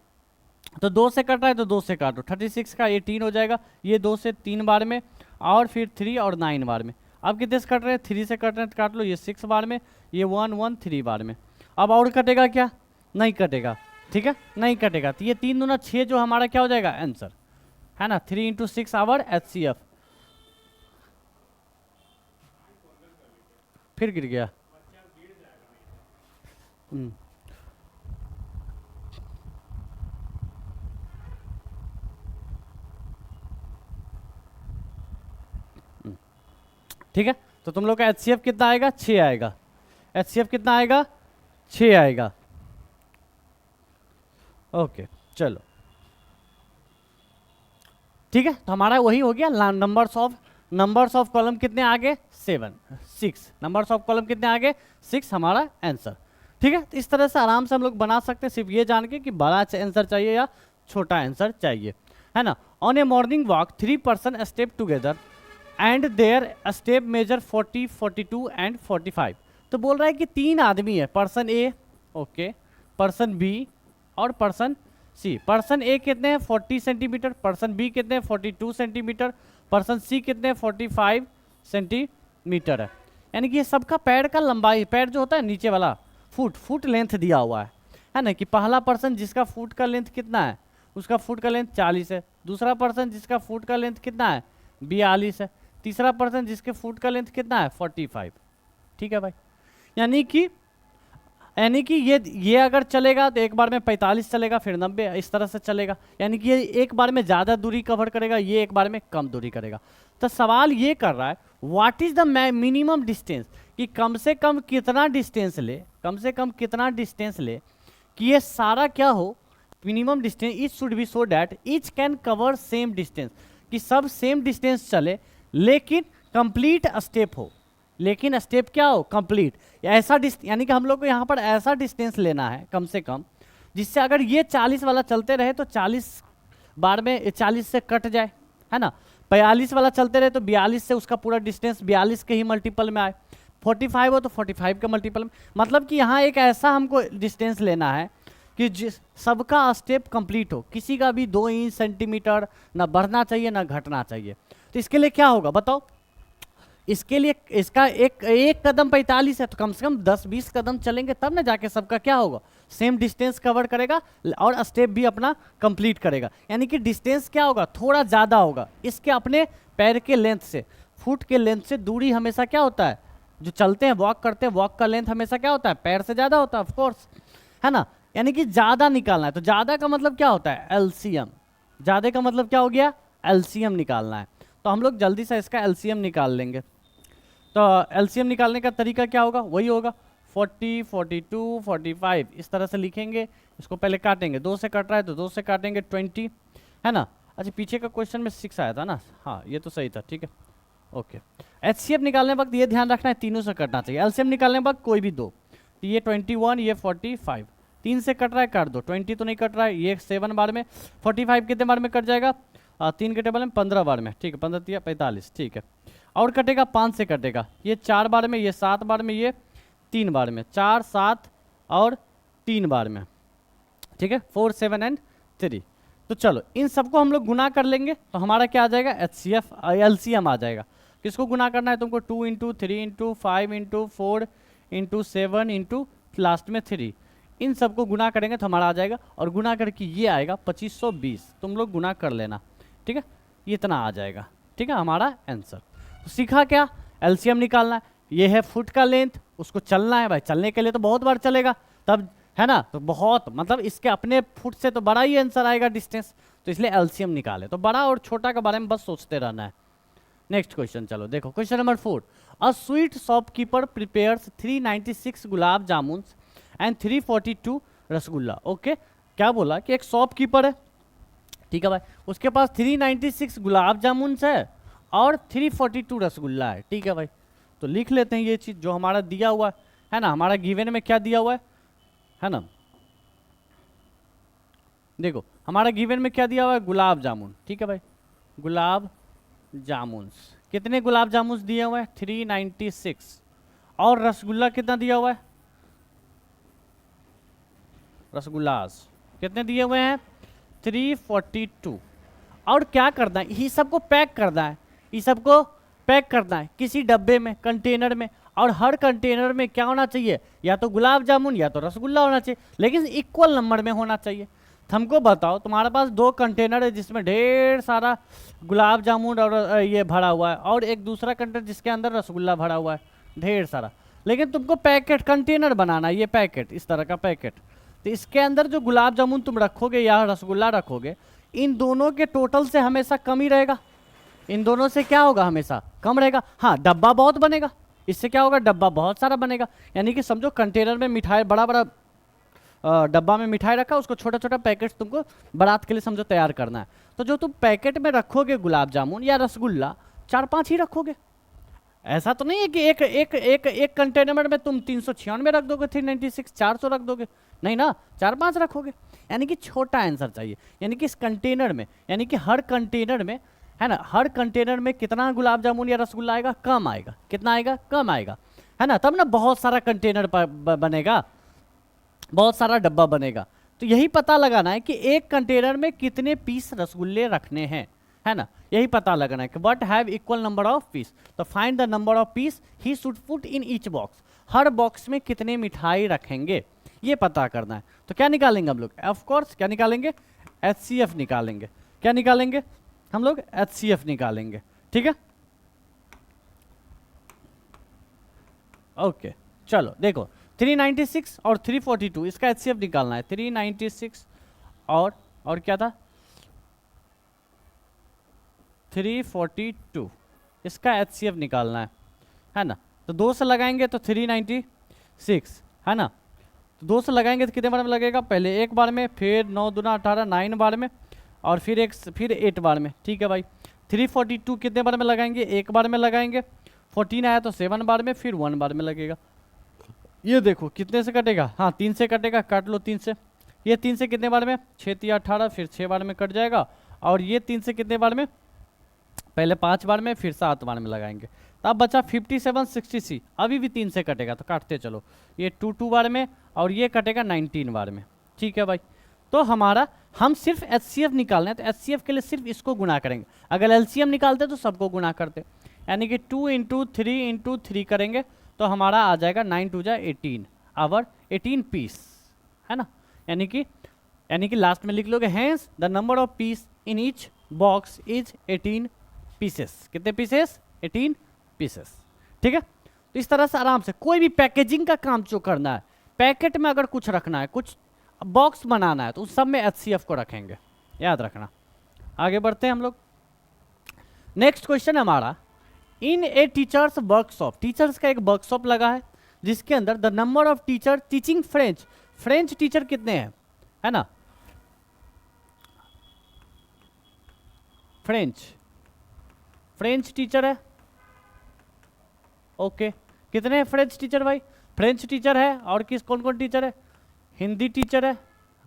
तो 2 से कट रहा है तो 2 से काटो, 36 का ये 3 हो जाएगा, ये 2 से 3 बार में, और फिर 3 और 9 बार में। अब कितने से कट रहे हैं, 3 से कट रहे हैं तो काट लो, ये 6 बार में, ये 1 1 3 बार में। अब और कटेगा क्या, नहीं कटेगा, ठीक है, नहीं कटेगा। तो ये 3 दूना 6 जो हमारा क्या हो जाएगा आंसर, है ना, 3 × 6 आवर HCF। फिर गिर गया, ठीक है। तो तुम लोग का HCF कितना आएगा, 6 आएगा, HCF कितना आएगा, 6 आएगा। ओके चलो, ठीक है। तो हमारा वही हो गया, नंबर्स ऑफ कॉलम कितने आगे, 6 नंबर्स ऑफ कॉलम कितने आगे, 6 हमारा आंसर, ठीक है। तो इस तरह से आराम से हम लोग बना सकते हैं, सिर्फ ये जान के कि बड़ा आंसर चाहिए या छोटा आंसर चाहिए, है ना। On a morning walk 3 person step together and their step measure 40 42 and 45। तो बोल रहा है कि 3 आदमी है, person A, okay, person B और पर्सन सी। पर्सन ए कितने हैं, 40 सेंटीमीटर, पर्सन बी कितने हैं, 42 सेंटीमीटर, पर्सन सी कितने हैं, 45 सेंटीमीटर है। यानी कि ये सबका पैर का लंबाई, पैर जो होता है नीचे वाला, फुट लेंथ दिया हुआ है ना, कि पहला पर्सन जिसका फुट का लेंथ कितना है, उसका फुट का लेंथ 40 है, दूसरा पर्सन जिसका फुट का लेंथ कितना है, 42 है, तीसरा पर्सन जिसके फुट का लेंथ कितना है, 45, ठीक है भाई। यानी कि ये अगर चलेगा तो एक बार में 45 चलेगा, फिर 90, इस तरह से चलेगा। यानी कि ये एक बार में ज़्यादा दूरी कवर करेगा, ये एक बार में कम दूरी करेगा। तो सवाल ये कर रहा है what is the minimum distance, कि कम से कम कितना डिस्टेंस ले, कि ये सारा क्या हो, minimum distance etch should be so that each can cover same distance, कि सब सेम डिस्टेंस चले लेकिन कंप्लीट स्टेप हो, लेकिन स्टेप क्या हो, कंप्लीट। ऐसा यानी कि हम लोग को यहाँ पर ऐसा डिस्टेंस लेना है कम से कम, जिससे अगर ये 40 वाला चलते रहे तो 40 बार में 40 से कट जाए, है ना। 42 वाला चलते रहे तो 42 से उसका पूरा डिस्टेंस 42 के ही मल्टीपल में आए, 45 हो तो 45 के मल्टीपल में। मतलब कि यहाँ एक ऐसा हमको डिस्टेंस लेना है कि जिस सबका स्टेप कंप्लीट हो, किसी का भी 2 इंच सेंटीमीटर ना बढ़ना चाहिए ना घटना चाहिए। तो इसके लिए क्या होगा बताओ? इसके लिए इसका एक कदम 45 है तो कम से कम 10-20 कदम चलेंगे तब ना जाके सबका क्या होगा, सेम डिस्टेंस कवर करेगा और स्टेप भी अपना कंप्लीट करेगा। यानी कि डिस्टेंस क्या होगा, थोड़ा ज़्यादा होगा इसके अपने पैर के लेंथ से, फुट के लेंथ से दूरी हमेशा क्या होता है, जो चलते हैं वॉक करते हैं वॉक का लेंथ हमेशा क्या होता है, पैर से ज़्यादा होता है ऑफकोर्स, है ना। यानी कि ज़्यादा निकालना है तो ज़्यादा का मतलब क्या होता है, एलसीएम। ज़्यादा का मतलब क्या हो गया, एलसीएम निकालना है। तो हम लोग जल्दी से इसका एलसीएम निकाल लेंगे। तो एलसीएम निकालने का तरीका क्या होगा, वही होगा 40, 42, 45 इस तरह से लिखेंगे। इसको पहले काटेंगे, 2 से कट रहा है तो 2 से काटेंगे 20, है ना। अच्छा पीछे का क्वेश्चन में 6 आया था ना, हाँ ये तो सही था, ठीक है ओके। एचसीएफ निकालने वक्त ये ध्यान रखना है तीनों से कटना चाहिए। एलसीएम निकालने वक्त कोई भी 2, तो ये 21 ये 45, 3 से कट रहा है काट दो, 20 तो नहीं कट रहा है, ये 7 बार में, 45 कितने बार में कट जाएगा, 3 के टेबल में 15 बार में, ठीक है 15 3 45, ठीक है। और कटेगा 5 से कटेगा, ये 4 बार में, ये 7 बार में, ये 3 बार में, 4 7 और 3 बार में, ठीक है 4 7 एंड 3। तो चलो इन सबको हम लोग गुना कर लेंगे तो हमारा क्या आ जाएगा, एचसीएफ एलसीएम आ जाएगा। किसको गुना करना है तुमको, 2 into 3 into 5 into 4 into 7 into last में 3, इन सबको गुना करेंगे तो हमारा आ जाएगा। और गुना करके ये आएगा 2520, तुम लोग गुना कर लेना, ठीक है ये इतना आ जाएगा, ठीक है हमारा आंसर। तो सीखा क्या, एलसीएम निकालना है, ये है फुट का लेंथ, उसको चलना है भाई, चलने के लिए तो बहुत बार चलेगा तब, है ना, तो बहुत मतलब इसके अपने फुट से तो बड़ा ही आंसर आएगा डिस्टेंस, तो इसलिए एलसीएम निकाले। तो बड़ा और छोटा के बारे में बस सोचते रहना है। नेक्स्ट क्वेश्चन चलो देखो, question number 4, a sweet shopkeeper prepares 396 gulab jamun and 342 rasgulla. Okay क्या बोला कि एक शॉपकीपर है, ठीक है भाई, उसके पास 396 गुलाब जामुन है और 342 रसगुल्ला है, ठीक है भाई। तो लिख लेते हैं ये चीज़ जो हमारा दिया हुआ है ना, हमारा गिवन में क्या दिया हुआ है ना, देखो हमारा गिवन में क्या दिया हुआ है, गुलाब जामुन, ठीक है भाई, गुलाब जामुन, कितने गुलाब जामुन दिए हुए हैं, 396, और रसगुल्ला कितना दिया हुआ है, रसगुल्लास कितने दिए हुए हैं, 342। और क्या करना है, ये सबको पैक करना है, ये सबको पैक करना है किसी डब्बे में, कंटेनर में, और हर कंटेनर में क्या होना चाहिए, या तो गुलाब जामुन या तो रसगुल्ला होना चाहिए, लेकिन इक्वल नंबर में होना चाहिए। तो हमको बताओ तुम्हारे पास 2 कंटेनर है जिसमें ढेर सारा गुलाब जामुन और ये भरा हुआ है, और एक दूसरा कंटेनर जिसके अंदर रसगुल्ला भरा हुआ है ढेर सारा, लेकिन तुमको पैकेट कंटेनर बनाना है, ये पैकेट इस तरह का पैकेट। तो इसके अंदर जो गुलाब जामुन तुम रखोगे या रसगुल्ला रखोगे, इन दोनों के टोटल से हमेशा कम ही रहेगा, इन दोनों से क्या होगा, हमेशा कम रहेगा। हाँ डब्बा बहुत बनेगा, इससे क्या होगा, डब्बा बहुत सारा बनेगा। यानी कि समझो कंटेनर में मिठाई, बड़ा बड़ा डब्बा में मिठाई रखा, उसको छोटा छोटा पैकेट तुमको बारात के लिए समझो तैयार करना है, तो जो तुम पैकेट में रखोगे गुलाब जामुन या रसगुल्ला 4-5 ही रखोगे। ऐसा तो नहीं है कि एक एक एक एक कंटेनर में तुम 396 रख दोगे, 396 400 रख दोगे, नहीं ना, 4-5 रखोगे। यानी कि छोटा आंसर चाहिए, यानी कि इस कंटेनर में, यानी कि हर कंटेनर में, है ना, हर कंटेनर में कितना गुलाब जामुन या रसगुल्ला आएगा, कम आएगा, कितना आएगा, कम आएगा, है ना, तब ना बहुत सारा कंटेनर बनेगा, बहुत सारा डब्बा बनेगा। तो यही पता लगाना है कि एक कंटेनर में कितने पीस रसगुल्ले रखने हैं, है ना, यही पता लगाना है कि but have equal number of piece. तो find the number of piece he should put in each box, हर बॉक्स में कितने मिठाई रखेंगे ये पता करना है। तो क्या निकालेंगे हम लोग, ऑफ कोर्स क्या निकालेंगे, एचसीएफ निकालेंगे। क्या निकालेंगे हम लोग, एचसीएफ निकालेंगे, ठीक है ओके। चलो देखो 396 और 342 इसका एचसीएफ निकालना है, 396 और क्या था 342 इसका एचसीएफ निकालना है ना। तो 2 से लगाएंगे तो 396, है ना, तो 2 से लगाएंगे तो कितने बार में लगेगा, पहले 1 बार में, फिर 9 दूना 18 9 बार में, और फिर 8 बार में, ठीक है भाई। 342 कितने बार में लगाएंगे, 1 बार में लगाएंगे, 14 आया तो 7 बार में, फिर 1 बार में लगेगा। ये देखो कितने से कटेगा, हाँ 3 से कटेगा, काट लो 3 से, ये 3 से कितने बार में, 6 या 18, फिर 6 बार में कट जाएगा, और ये 3 से कितने बार में, पहले 5 बार में फिर 7 बार में लगाएंगे। तो अब बचा 57 60C, अभी भी 3 से कटेगा तो काटते चलो, ये 2 बार में और ये कटेगा 19 बार में। ठीक है भाई, तो हमारा हम सिर्फ HCF निकालना है, तो HCF के लिए सिर्फ इसको गुणा करेंगे। अगर LCM निकालते तो सबको गुणा करते, यानी कि 2 × 3 × 3 करेंगे तो हमारा आ जाएगा 9 2 जा 18 आवर 18 पीस, है ना। यानी कि लास्ट में लिख लोगे hence the number of piece in each box is 18 pieces. कितने पीसेस? 18 पीसेस। ठीक है, तो इस तरह से आराम से कोई भी पैकेजिंग का काम जो करना है, पैकेट में अगर कुछ रखना है, कुछ बॉक्स बनाना है, तो उस सब में HCF को रखेंगे, याद रखना। आगे बढ़ते हैं हम लोग। नेक्स्ट क्वेश्चन हमारा, इन ए टीचर्स वर्कशॉप, टीचर्स का एक वर्कशॉप लगा है जिसके अंदर the number of teacher teaching French, French teacher कितने हैं, है ना, फ्रेंच टीचर है। ओके, कितने हैं फ्रेंच टीचर भाई? फ्रेंच टीचर है और कौन कौन टीचर है? हिंदी टीचर है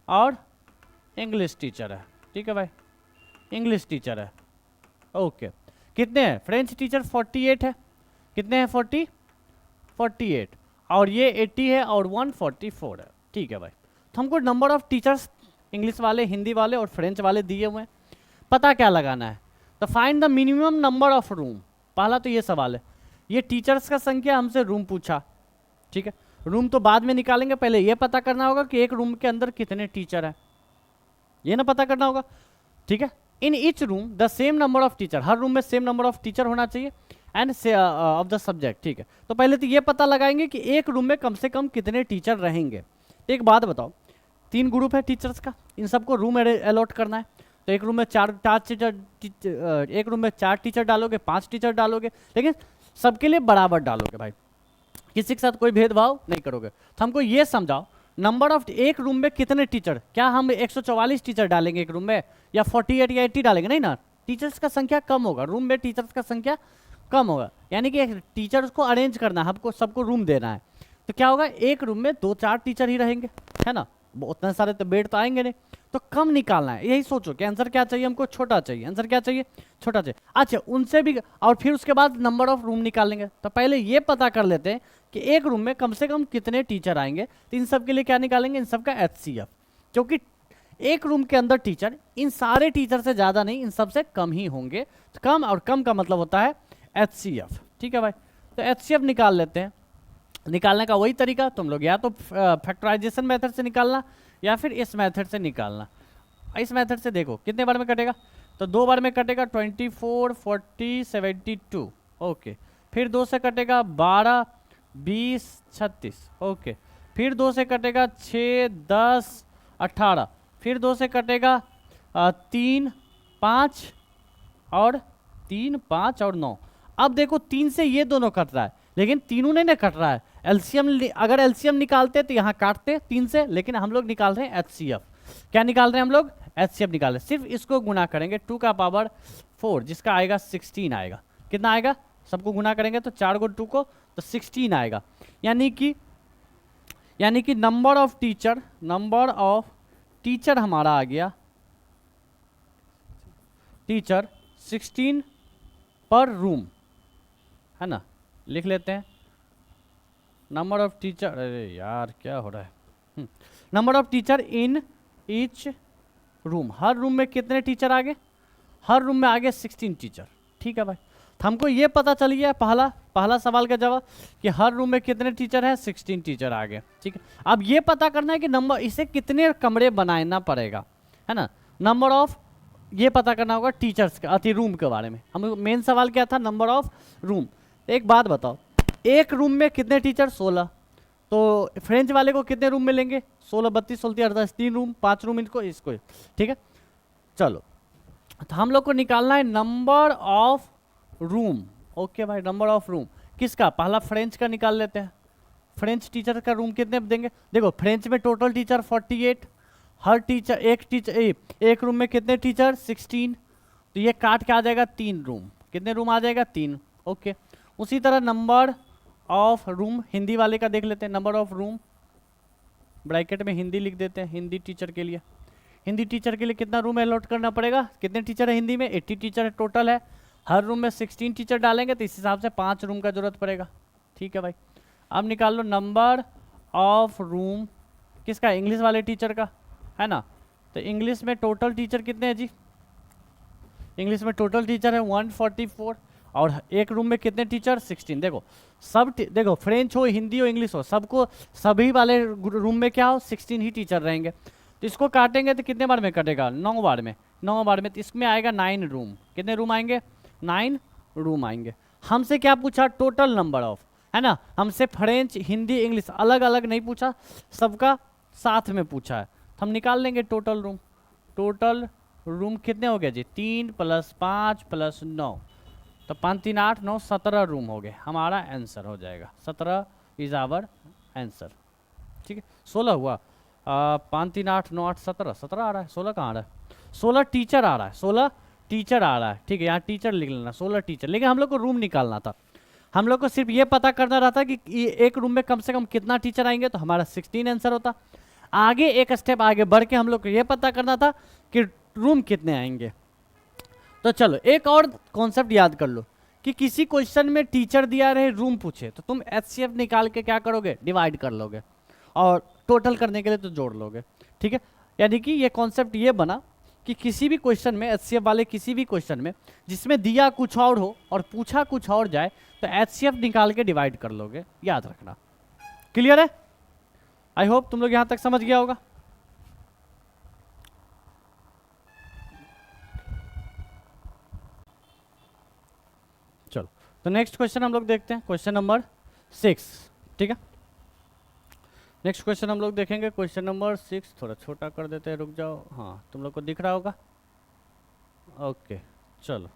और इंग्लिश टीचर है। ठीक है भाई, इंग्लिश टीचर है। ओके, कितने हैं फ्रेंच टीचर? 48 है। कितने हैं? 48 और ये 80 है और 144 है। ठीक है भाई, तो हमको नंबर ऑफ टीचर्स इंग्लिश वाले, हिंदी वाले और फ्रेंच वाले दिए हुए हैं। पता क्या लगाना है? तो find the minimum number of room. पहला तो ये सवाल है, ये टीचर्स का संख्या हमसे रूम पूछा। ठीक है, रूम तो बाद में निकालेंगे, पहले ये पता करना होगा कि एक रूम के अंदर कितने टीचर हैं, ये ना पता करना होगा। ठीक है, in each room the same number of teacher, her room में सेम नंबर ऑफ टीचर होना चाहिए एंड ऑफ द सब्जेक्ट। ठीक है, तो पहले तो ये पता लगाएंगे कि एक रूम में कम से कम कितने टीचर रहेंगे। एक बात बताओ, 3 ग्रुप है टीचर्स का, इन सबको रूम अलॉट करना है, तो एक रूम में 4 टीचर, एक रूम में 4 टीचर डालोगे, 5 टीचर डालोगे, लेकिन सबके लिए बराबर डालोगे भाई, किसी के साथ कोई भेदभाव नहीं करोगे। तो हमको ये समझाओ, नंबर ऑफ एक रूम में कितने टीचर, क्या हम 144 टीचर डालेंगे एक रूम में, या 48 या 80 डालेंगे? नहीं ना, टीचर्स का संख्या कम होगा, रूम में टीचर्स का संख्या कम होगा, यानी कि टीचर्स को अरेंज करना है, हमको सबको रूम देना है। तो क्या होगा, एक रूम में 2-4 टीचर ही रहेंगे, है ना, उतने सारे तो बेड तो आएंगे नहीं, तो कम निकालना है। यही सोचो कि आंसर क्या चाहिए हमको, छोटा चाहिए। आंसर क्या चाहिए? छोटा चाहिए। अच्छा, उनसे भी, और फिर उसके बाद नंबर ऑफ रूम निकालेंगे। तो पहले ये पता कर लेते हैं कि एक रूम में कम से कम कितने टीचर आएंगे, तो इन सब के लिए क्या निकालेंगे, इन सब का HCF, क्योंकि एक रूम के अंदर टीचर इन सारे टीचर से ज़्यादा नहीं, इन सब से कम ही होंगे। तो कम और कम का मतलब होता है HCF। ठीक है भाई, तो HCF निकाल लेते हैं। निकालने का वही तरीका, तुम लोग या तो फैक्टराइजेशन मेथड से निकालना या फिर इस मेथड से निकालना। इस मेथड से देखो कितने बार में कटेगा, तो 2 बार में कटेगा, 24 40 72। ओके, फिर 2 से कटेगा 12 20 36। ओके, फिर 2 से कटेगा 6 10 18, फिर 2 से कटेगा 3 5 और 9। अब देखो 3 से ये दोनों कट रहा है, लेकिन तीनों नहीं ना कट रहा है। एलसीएम, अगर एलसीएम निकालते तो यहाँ काटते 3 से, लेकिन हम लोग निकाल रहे हैं HCF। क्या निकाल रहे हैं हम लोग? HCF निकाल रहे हैं। सिर्फ इसको गुना करेंगे 2 का पावर 4, जिसका आएगा 16 आएगा। कितना आएगा? सबको गुना करेंगे तो 4 को 2 को तो 16 आएगा। यानी कि नंबर ऑफ टीचर हमारा आ गया, टीचर 16 पर रूम, है ना। लिख लेते हैं नंबर ऑफ टीचर, अरे यार क्या हो रहा है, number of teacher in each room, her room में कितने टीचर आ गए? हर रूम में आ गए 16 टीचर। ठीक है भाई, तो हमको ये पता चल गया पहला सवाल का जवाब कि हर रूम में कितने टीचर हैं, 16 टीचर आ गए। ठीक है, अब ये पता करना है कि नंबर, इसे कितने कमरे बनाना पड़ेगा, है ना। नंबर ऑफ, ये पता करना होगा टीचर्स का, रूम के बारे में। हम मेन सवाल क्या था? Number of room. एक बात बताओ, एक रूम में कितने टीचर? 16। तो फ्रेंच वाले को कितने रूम मिलेंगे? 16 32 16 38, 3 रूम, 5 रूम इसको। ठीक है, चलो, तो हम लोग को निकालना है नंबर ऑफ रूम। ओके भाई, नंबर ऑफ रूम किसका? पहला फ्रेंच का निकाल लेते हैं। फ्रेंच टीचर का रूम कितने देंगे? देखो, फ्रेंच में टोटल टीचर 48, हर टीचर एक रूम में कितने टीचर? 16। तो ये काट के आ जाएगा 3 रूम। कितने रूम आ जाएगा? 3। ओके, उसी तरह नंबर ऑफ रूम हिंदी वाले का देख लेते हैं। नंबर ऑफ रूम ब्रैकेट में हिंदी लिख देते हैं, हिंदी टीचर के लिए। हिंदी टीचर के लिए कितना रूम अलॉट करना पड़ेगा? कितने टीचर है हिंदी में? 80 टीचर है टोटल है। हर रूम में 16 टीचर डालेंगे तो इस हिसाब से 5 रूम का जरूरत पड़ेगा। ठीक है भाई, अब निकाल लो नंबर ऑफ रूम किसका, इंग्लिश वाले टीचर का, है ना। तो इंग्लिश में टोटल टीचर कितने हैं जी, इंग्लिश में टोटल टीचर है 144 और एक रूम में कितने टीचर 16। देखो सब देखो फ्रेंच हो, हिंदी हो, इंग्लिश हो, सबको सभी वाले रूम में क्या हो 16 ही टीचर रहेंगे। तो इसको काटेंगे तो कितने बार में कटेगा, 9 बार में, 9 बार में। तो इसमें आएगा 9 रूम। कितने रूम आएंगे, 9 रूम आएंगे। हमसे क्या पूछा, टोटल नंबर ऑफ, है ना। हमसे फ्रेंच, हिंदी, इंग्लिश अलग अलग नहीं पूछा, सबका साथ में पूछा है। तो हम निकाल लेंगे टोटल रूम। टोटल रूम कितने हो गए जी, 3 + 5 + 9, तो 5 3 8 9 17 रूम हो गए। हमारा आंसर हो जाएगा 17 इज आवर आंसर। ठीक है, 16 हुआ, 5 3 8 9 8 17 17 आ रहा है, 16 कहाँ आ रहा है, 16 टीचर आ रहा है, 16 टीचर आ रहा है। ठीक है, यहाँ टीचर लिख लेना 16 टीचर। लेकिन हम लोग को रूम निकालना था, हम लोग को सिर्फ ये पता करना रहा था कि एक रूम में कम से कम कितना टीचर आएंगे, तो हमारा 16 आंसर होता। आगे एक स्टेप आगे बढ़ के हम लोग को ये पता करना था कि रूम कितने आएंगे। तो चलो एक और कॉन्सेप्ट याद कर लो कि किसी क्वेश्चन में टीचर दिया रहे, रूम पूछे, तो तुम HCF निकाल के क्या करोगे, डिवाइड कर लोगे और टोटल करने के लिए तो जोड़ लोगे। ठीक है, यानी कि ये कॉन्सेप्ट ये बना कि किसी भी क्वेश्चन में, HCF वाले किसी भी क्वेश्चन में जिसमें दिया कुछ और हो और पूछा कुछ और जाए, तो HCF निकाल के डिवाइड कर लोगे, याद रखना। क्लियर है, आई होप तुम लोग यहां तक समझ गया होगा। चलो तो नेक्स्ट क्वेश्चन हम लोग देखते हैं, क्वेश्चन नंबर 6। ठीक है, नेक्स्ट क्वेश्चन हम लोग देखेंगे, क्वेश्चन नंबर 6। थोड़ा छोटा कर देते हैं, रुक जाओ, हाँ तुम लोग को दिख रहा होगा, ओके चलो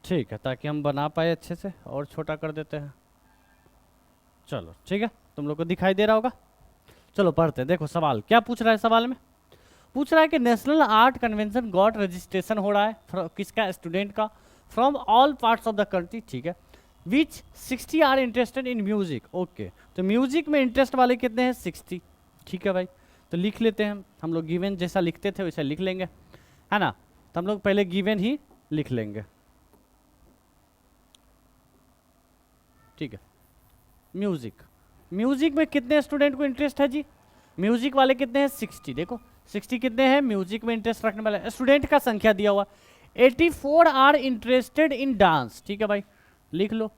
ठीक है, ताकि हम बना पाए अच्छे से, और छोटा कर देते हैं। चलो ठीक है, तुम लोग को दिखाई दे रहा होगा। चलो पढ़ते हैं, देखो सवाल क्या पूछ रहा है। सवाल में पूछ रहा है कि national art convention got registration हो रहा है किसका, स्टूडेंट का, from all parts of the country. ठीक है, which 60 are interested in music. Okay, तो म्यूजिक में इंटरेस्ट वाले कितने हैं, 60। ठीक है भाई, तो लिख लेते हैं हम लोग, गिवन जैसा लिखते थे वैसा लिख लेंगे, है ना। तो हम लोग पहले गिवन ही लिख लेंगे। ठीक है, म्यूजिक, म्यूजिक में कितने स्टूडेंट को इंटरेस्ट है जी, म्यूजिक वाले कितने हैं 60। देखो 60 कितने हैं म्यूजिक में इंटरेस्ट रखने वाले स्टूडेंट का संख्या दिया हुआ। 84 आर इंटरेस्टेड इन डांस। ठीक है भाई, लिख लो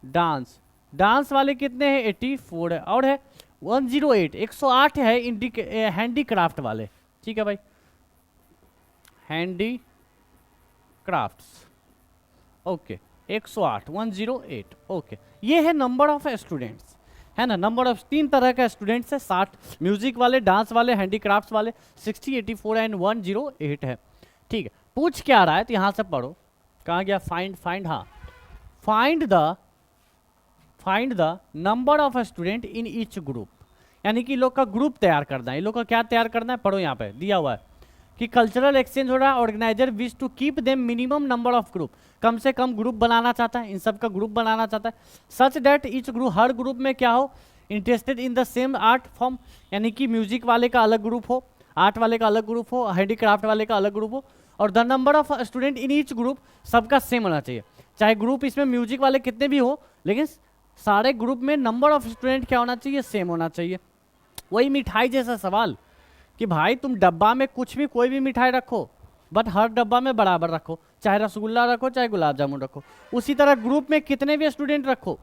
डांस, डांस वाले कितने हैं 84 है, और है 108 108 है हैंडीक्राफ्ट वाले। ठीक है भाई, हैंडी क्राफ्ट्स, ओके 108 108। ओके, ये है नंबर ऑफ स्टूडेंट्स, है ना। नंबर ऑफ 3 तरह का स्टूडेंट्स है, 60 म्यूजिक वाले, डांस वाले, हैंडीक्राफ्ट्स वाले, 60 84 एंड 108 है। ठीक है, पूछ क्या रहा है, तो यहां से पढ़ो, कहाँ गया, फाइंड हाँ, find the number of student in each group. यानी कि लोग का ग्रुप तैयार करना है। ये लोग का क्या तैयार करना है, पढ़ो यहाँ पे दिया हुआ है कि कल्चरल एक्सचेंज हो रहा है, organiser wish to keep them minimum number of group, कम से कम ग्रुप बनाना चाहता है, इन सब का ग्रुप बनाना चाहता है, such that each group, her group में क्या हो, interested in the sem art form, यानी कि म्यूजिक वाले का अलग ग्रुप हो, आर्ट वाले का अलग ग्रुप हो, हैंडीक्राफ्ट वाले का अलग ग्रुप हो, और the number of student in each group सबका सेम होना चाहिए। चाहे ग्रुप इसमें म्यूजिक वाले कितने भी हो, लेकिन सारे ग्रुप में नंबर ऑफ स्टूडेंट क्या होना चाहिए, सेम होना चाहिए। वही मिठाई जैसा सवाल कि भाई तुम डब्बा में कुछ भी कोई भी मिठाई रखो, बट हर डब्बा में बराबर रखो, चाहे रसगुल्ला रखो चाहे गुलाब जामुन रखो। उसी तरह ग्रुप में कितने भी स्टूडेंट रखो,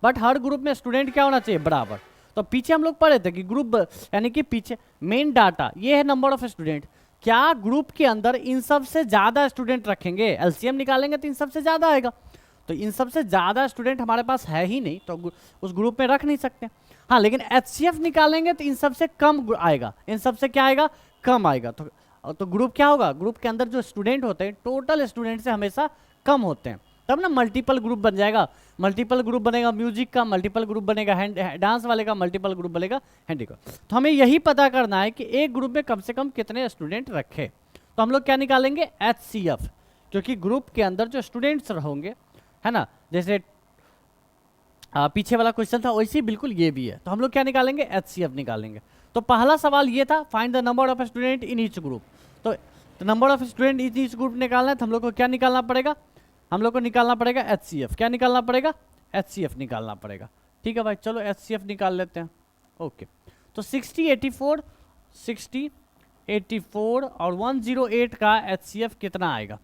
बट हर ग्रुप में स्टूडेंट क्या होना चाहिए, बराबर। तो पीछे हम लोग पढ़े थे कि ग्रुप यानी कि पीछे मेन डाटा ये है नंबर ऑफ स्टूडेंट, क्या ग्रुप के अंदर इन सब से ज्यादा स्टूडेंट रखेंगे, एलसीएम निकालेंगे तो इन सब से ज्यादा आएगा। तो इन सब से ज्यादा स्टूडेंट हमारे पास है ही नहीं, तो उस ग्रुप में रख नहीं सकते। हाँ, लेकिन HCF निकालेंगे तो इन सब से कम आएगा, इन सब से क्या आएगा, कम आएगा। तो ग्रुप क्या होगा, ग्रुप के अंदर जो स्टूडेंट होते हैं टोटल स्टूडेंट से हमेशा कम होते हैं, तब ना मल्टीपल ग्रुप बन जाएगा। मल्टीपल ग्रुप बनेगा म्यूजिक का, मल्टीपल ग्रुप बनेगा डांस वाले का, मल्टीपल ग्रुप बनेगा हैंडी का। तो हमें यही पता करना है कि एक ग्रुप में कम से कम कितने स्टूडेंट रखे। तो हम लोग क्या निकालेंगे, HCF, क्योंकि ग्रुप के अंदर जो स्टूडेंट्स होंगे, है ना, जैसे पीछे वाला क्वेश्चन था वैसे ही बिल्कुल ये भी है। तो हम लोग क्या निकालेंगे, HCF निकालेंगे। तो पहला सवाल ये था, find the number of student in each group. तो number of student in each group निकालना है, तो हम लोग को क्या निकालना पड़ेगा, हम लोग को निकालना पड़ेगा HCF। क्या निकालना पड़ेगा? HCF निकालना पड़ेगा। ठीक है भाई, चलो HCF निकाल लेते हैं। ओके, तो 60, 84 और 108 का HCF कितना आएगा?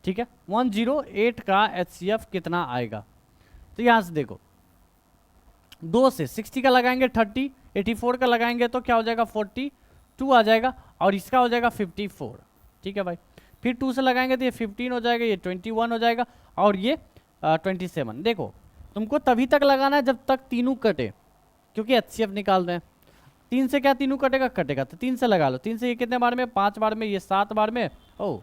ठीक है, 108 का HCF कितना आएगा? तो यहाँ से देखो, 2 से 60 का लगाएंगे 30, 84 का लगाएंगे तो क्या हो जाएगा 42 आ जाएगा, और इसका हो जाएगा 54। ठीक है भाई, फिर 2 से लगाएंगे तो ये 15 हो जाएगा, ये 21 हो जाएगा, और ये 27। देखो, तुमको तभी तक लगाना है जब तक तीनों कटे, क्योंकि HCF निकाल रहे हैं। 3 से क्या तीनों कटेगा? कटेगा, तो 3 से लगा लो। 3 से ये कितने बार में? 5 बार में, ये 7 बार में, ओ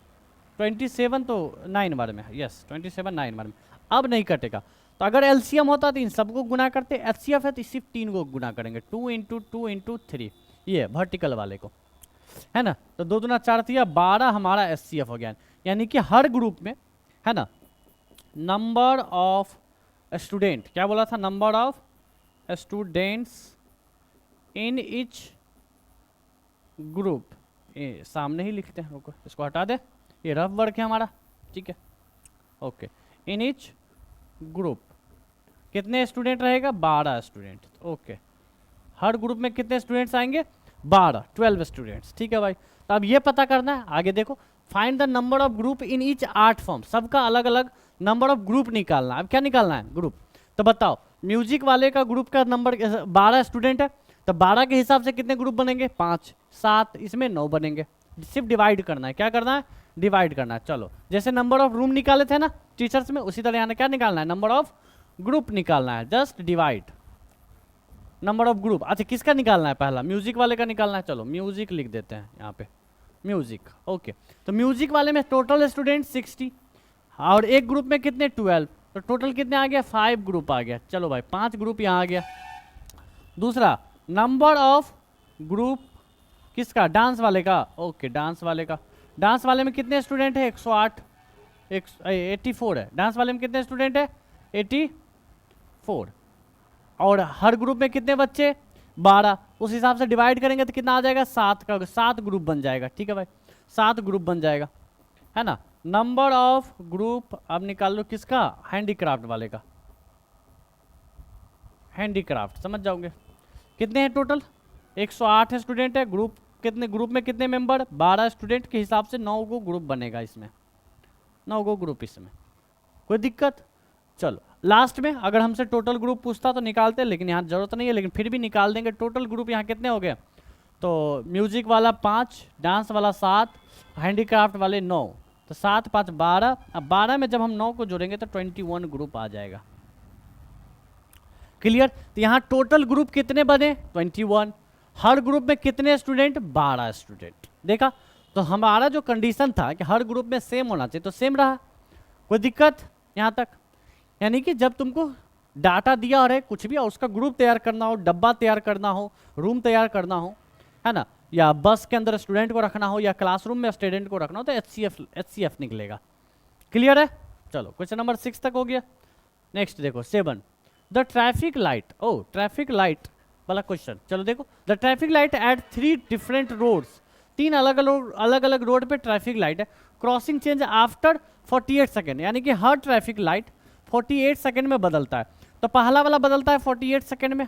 27 तो 9 बार में, यस 27 9 बार में। अब नहीं कटेगा, तो अगर LCM होता तो इन सबको गुना करते। HCF है तो सिर्फ 3 को गुना करेंगे, 2 × 2 × 3, ये वर्टिकल वाले को, है ना। तो 2 दूना 4 दिया, 12 हमारा HCF हो गया। यानी कि हर ग्रुप में, है ना, नंबर ऑफ स्टूडेंट, क्या बोला था? Number of students in each group, ये सामने ही लिखते हैं, रुको इसको हटा दे, ये रफ वर्क है हमारा। ठीक है, ओके, इन ईच ग्रुप कितने स्टूडेंट रहेगा? 12 स्टूडेंट। ओके, हर ग्रुप में कितने स्टूडेंट्स आएंगे? 12 स्टूडेंट्स। ठीक है भाई, तो अब ये पता करना है, आगे देखो, find the number of group in each art form, सबका अलग अलग नंबर ऑफ ग्रुप निकालना है। अब क्या निकालना है? ग्रुप। तो बताओ, म्यूजिक वाले का ग्रुप का नंबर 12 स्टूडेंट है, तो 12 के हिसाब से कितने ग्रुप बनेंगे? 5, 7, इसमें 9 बनेंगे। सिर्फ डिवाइड करना है। क्या करना है? डिवाइड करना है। चलो, जैसे नंबर ऑफ रूम निकाले थे ना टीचर्स में, उसी तरह यहाँ क्या निकालना है? नंबर ऑफ ग्रुप निकालना है। Just divide number of group. अच्छा, किसका निकालना है? पहला म्यूजिक वाले का निकालना है। चलो म्यूजिक लिख देते हैं यहाँ पे, म्यूजिक। ओके, तो म्यूजिक वाले में टोटल स्टूडेंट 60, और एक ग्रुप में कितने? 12, तो टोटल कितने आ गया? 5 ग्रुप आ गया। चलो भाई, 5 ग्रुप यहाँ आ गया। दूसरा, नंबर ऑफ ग्रुप किसका? डांस वाले का। ओके, डांस वाले का। डांस वाले में कितने स्टूडेंट है? 108, 84 है। डांस वाले में कितने स्टूडेंट है? 84। और हर ग्रुप में कितने बच्चे? 12। उस हिसाब से डिवाइड करेंगे तो कितना आ जाएगा? 7 का, 7 ग्रुप बन जाएगा। ठीक है भाई, 7 ग्रुप बन जाएगा, है ना। नंबर ऑफ ग्रुप अब निकाल लो किसका? हैंडीक्राफ्ट वाले का। हैंडीक्राफ्ट समझ जाओगे। कितने हैं टोटल? 108 स्टूडेंट है। ग्रुप कितने? ग्रुप में कितने मेंबर? 12 स्टूडेंट के हिसाब से 9 को ग्रुप बनेगा इसमें, 9 को ग्रुप इसमें। कोई दिक्कत? चलो, लास्ट में अगर हमसे टोटल ग्रुप पूछता तो निकालते, लेकिन यहाँ जरूरत नहीं है, लेकिन फिर भी निकाल देंगे। टोटल ग्रुप यहाँ कितने हो गए? तो म्यूजिक वाला 5, डांस वाला 7, हैंडीक्राफ्ट वाले 9, तो 7 5 12। अब 12 में जब हम 9 को जोड़ेंगे तो 21 ग्रुप आ जाएगा। क्लियर? तो यहाँ टोटल ग्रुप कितने बने? 21। हर ग्रुप में कितने स्टूडेंट? 12 स्टूडेंट। देखा? तो हमारा जो कंडीशन था कि हर ग्रुप में सेम होना चाहिए, तो सेम रहा। कोई दिक्कत यहाँ तक? यानी कि जब तुमको डाटा दिया रहे कुछ भी, और उसका ग्रुप तैयार करना हो, डब्बा तैयार करना हो, रूम तैयार करना हो, है ना, या बस के अंदर स्टूडेंट को रखना हो, या क्लासरूम में स्टूडेंट को रखना हो, तो HCF निकलेगा। क्लियर है? चलो, क्वेश्चन नंबर 6 तक हो गया। नेक्स्ट देखो 7, द ट्रैफिक लाइट। ओ, ट्रैफिक लाइट वाला क्वेश्चन। चलो देखो, the traffic light at 3 different roads, 3 अलग अलग रोड पे ट्रैफिक लाइट है। क्रॉसिंग चेंज आफ्टर 48 सेकेंड, यानी कि हर ट्रैफिक लाइट 48 सेकेंड में बदलता है। तो पहला वाला बदलता है 48 सेकेंड में,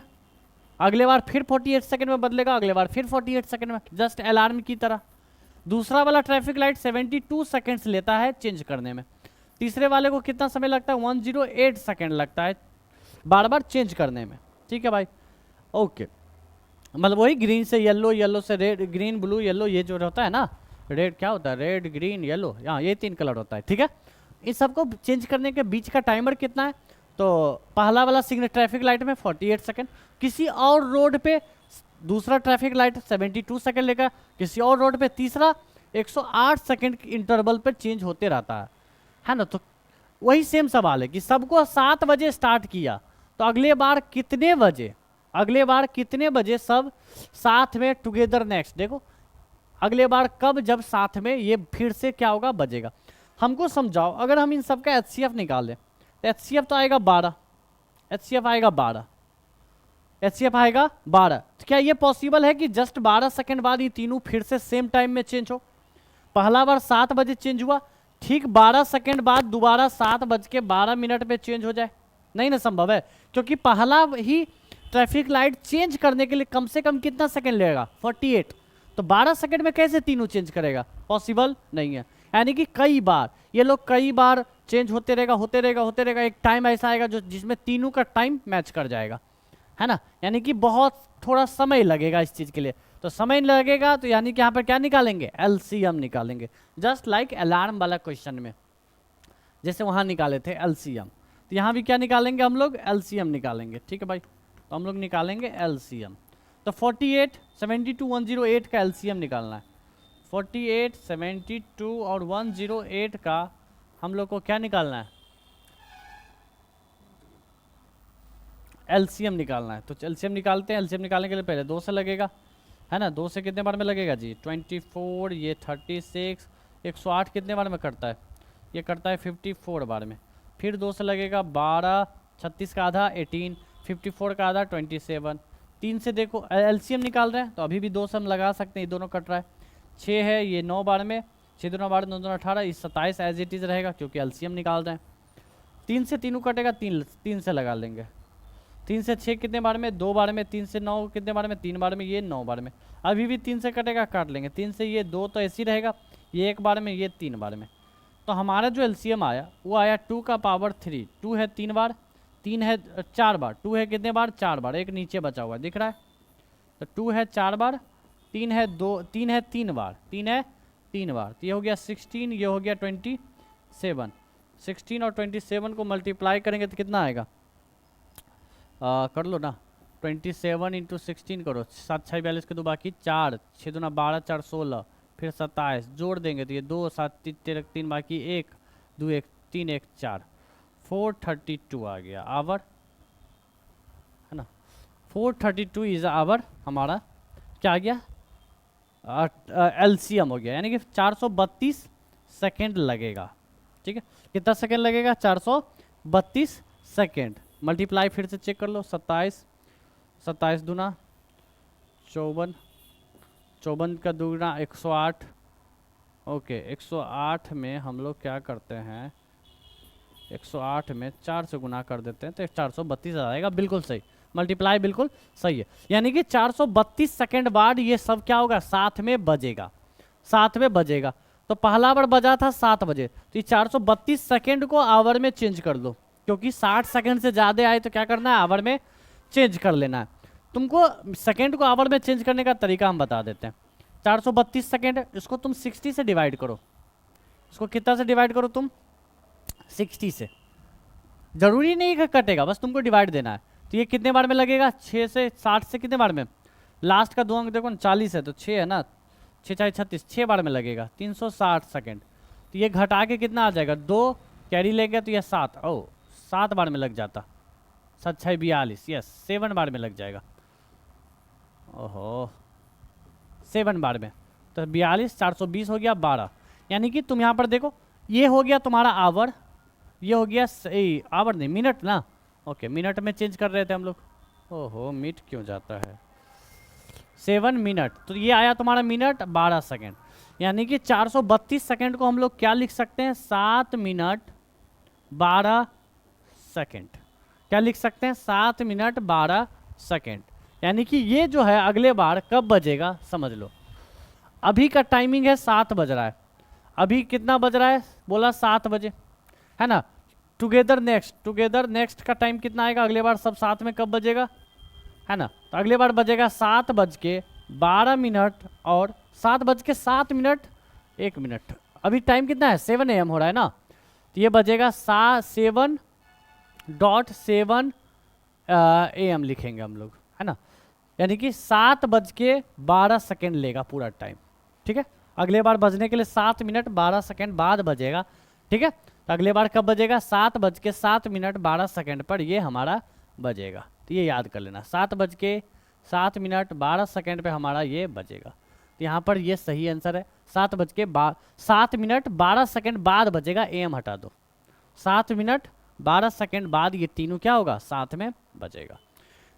अगले बार फिर 48 सेकेंड में बदलेगा, अगले बार फिर 48 सेकेंड में, जस्ट अलार्म की तरह। दूसरा वाला ट्रैफिक लाइट 72 सेकेंड्स लेता है चेंज करने में। तीसरे वाले को कितना समय लगता है? 108 सेकेंड लगता है बार बार चेंज करने में। ठीक है भाई, ओके। मतलब वही ग्रीन से येलो, येलो से रेड, ग्रीन ब्लू येलो, ये जो होता है ना, रेड क्या होता है? रेड ग्रीन येलो, यहाँ ये 3 कलर होता है। ठीक है, इस सबको चेंज करने के बीच का टाइमर कितना है? तो पहला वाला सिग्नल ट्रैफिक लाइट में 48 सेकेंड, किसी और रोड पे दूसरा ट्रैफिक लाइट 72 सेकेंड लेगा, किसी और रोड पे तीसरा 108 सेकेंड के इंटरवल पे चेंज होते रहता है ना। तो वही सेम सवाल है कि सबको 7 बजे स्टार्ट किया, तो अगले बार कितने बजे? अगले बार कितने बजे सब साथ में टुगेदर? नेक्स्ट देखो, अगले बार कब, जब साथ में ये फिर से क्या होगा? बजेगा। हमको समझाओ, अगर हम इन सब का HCF निकालें तो HCF तो आएगा 12, HCF आएगा 12, HCF आएगा 12। तो क्या ये पॉसिबल है कि जस्ट 12 सेकेंड बाद ये तीनों फिर से सेम टाइम में चेंज हो? पहला बार 7 बजे चेंज हुआ, ठीक 12 सेकंड बाद दोबारा 7:12 पे चेंज हो जाए? नहीं ना संभव है, क्योंकि पहला ही ट्रैफिक लाइट चेंज करने के लिए कम से कम कितना सेकंड लगेगा? 48। तो 12 सेकंड में कैसे तीनों चेंज करेगा? पॉसिबल नहीं है। यानी कि कई बार ये लोग कई बार चेंज होते रहेगा, एक टाइम ऐसा आएगा जो जिसमें तीनों का टाइम मैच कर जाएगा, है ना। यानी कि बहुत थोड़ा समय लगेगा इस चीज़ के लिए। तो समय लगेगा तो यानी कि यहाँ पर क्या निकालेंगे? एलसीएम निकालेंगे, जस्ट लाइक अलार्म वाला क्वेश्चन में जैसे वहाँ निकाले थे एलसीएम। तो यहाँ भी क्या निकालेंगे हम लोग? एलसीएम निकालेंगे। ठीक है भाई, तो हम लोग निकालेंगे एलसीएम। तो 48, 72, 108 का एलसीएम निकालना है। 48, 72 और 108 का हम लोग को क्या निकालना है? एलसीएम निकालना है। तो एलसीएम निकालते हैं। एलसीएम निकालने के लिए पहले 2 से लगेगा, है ना। 2 से कितने बार में लगेगा जी? 24, ये 36, 108 कितने बार में करता है? ये करता है 54 बार में। फिर 2 से लगेगा 12, 36 का आधा 18, 54 का आधा 27। 3 से देखो एलसीएम निकाल रहे हैं तो अभी भी 2 से हम लगा सकते हैं, ये दोनों कट रहा है। 6 है, ये 9 बार में, 6 दूना 12, 9 दूना 18, इस 27 एज इट इज़ रहेगा क्योंकि एलसीएम निकाल रहे हैं। 3 से तीनों कटेगा, 3 से लगा लेंगे। 3 से 6 कितने बार में? 2 बार में। 3 से 9 कितने बार में? 3 बार में, ये 9 बार में। अभी भी 3 से कटेगा, काट लेंगे। 3 से ये 2 तो ऐसे ही रहेगा, ये 1 बार में, ये 3 बार में। तो हमारा जो एलसीएम आया वो आया 2 का पावर 3। 2 है 3 बार, 3 है 4 बार, 2 है कितने बार? 4 बार। एक नीचे बचा हुआ दिख रहा है, तो 2 है 4 बार, 3 है 2, 3 है 3 बार, 3 है 3 बार। तो ये हो गया 16, ये हो गया 27। 16 और 27 को मल्टीप्लाई करेंगे तो कितना आएगा? कर लो ना, 27 इंटू 16 करो। 7 6 42 के 2 बाकी 4, 6 दूना 12, 4 16, फिर 27 जोड़ देंगे तो ये 2 7 3 बाकी 1 2 1 3 1 4, 432 आ गया आवर, है ना। 432 इज आवर हमारा क्या आ गया? एलसीएम हो गया। यानी कि 432 सेकेंड लगेगा। ठीक है, कितना सेकेंड लगेगा? 432 सेकेंड। मल्टीप्लाई फिर से चेक कर लो। 27 27 दूना 54, 54 का दूना 108। ओके, 108 में हम लोग क्या करते हैं? 108 में 4 से गुना कर देते हैं तो 432 आ जाएगा। बिल्कुल सही, मल्टीप्लाई बिल्कुल सही है। यानी कि 432 सेकेंड बाद ये सब क्या होगा? साथ में बजेगा, साथ में बजेगा। तो पहला बार बजा था 7 बजे, तो ये 432 सेकेंड को आवर में चेंज कर दो, क्योंकि 60 सेकेंड से ज़्यादा आए तो क्या करना है? आवर में चेंज कर लेना है। तुमको सेकेंड को आवर में चेंज करने का तरीका हम बता देते हैं। 432 सेकेंड, इसको तुम 60 से डिवाइड करो। इसको कितना से डिवाइड करो तुम? 60 से। जरूरी नहीं कि कटेगा, बस तुमको डिवाइड देना है। तो ये कितने बार में लगेगा? 6 से 60 से कितने बार में? लास्ट का 2 अंक देखो ना, 40 है तो 6 है ना, 6 4 36, 6 बार में लगेगा 360 सेकेंड। तो ये घटा के कितना आ जाएगा? 2 कैरी लेंगे तो ये 7, ओ 7 बार में लग जाता। 7 6 42, यस 7 बार में लग जाएगा। ओहो 7 बार में, तो 42 420 हो गया 12। यानी कि तुम यहाँ पर देखो, ये हो गया तुम्हारा आवर, ये हो गया आवर नहीं मिनट ना। ओके, मिनट में चेंज कर रहे थे हम लोग। ओहो मिनट क्यों जाता है? 7 मिनट, तो ये आया तुम्हारा मिनट 12 सेकेंड। यानी कि 432 सेकेंड को हम लोग क्या लिख सकते हैं? 7 मिनट 12 सेकेंड। क्या लिख सकते हैं? 7 मिनट 12 सेकेंड। यानी कि ये जो है अगले बार कब बजेगा समझ लो। अभी का टाइमिंग है 7 बज रहा है, अभी कितना बज रहा है? बोला 7 बजे, है ना। टुगेदर नेक्स्ट का टाइम कितना आएगा? अगले बार सब साथ में कब बजेगा, है ना। तो अगले बार बजेगा 7:12 और 7:07 1 मिनट। अभी टाइम कितना है? 7 AM हो रहा है ना, तो ये बजेगा 7:07 AM लिखेंगे हम लोग, है ना। यानी कि 7:12 लेगा पूरा टाइम। ठीक है, अगले बार बजने के लिए 7 मिनट 12 सेकेंड बाद बजेगा। ठीक है, तो अगले बार कब बजेगा? 7:07 मिनट 12 सेकेंड पर ये हमारा बजेगा। तो ये याद कर लेना, 7:07 मिनट 12 सेकेंड पे हमारा ये बजेगा। तो यहाँ पर ये सही आंसर है। 7 मिनट 12 सेकेंड बाद बजेगा, AM हटा दो। 7 मिनट 12 सेकेंड बाद ये तीनों क्या होगा? साथ में बजेगा।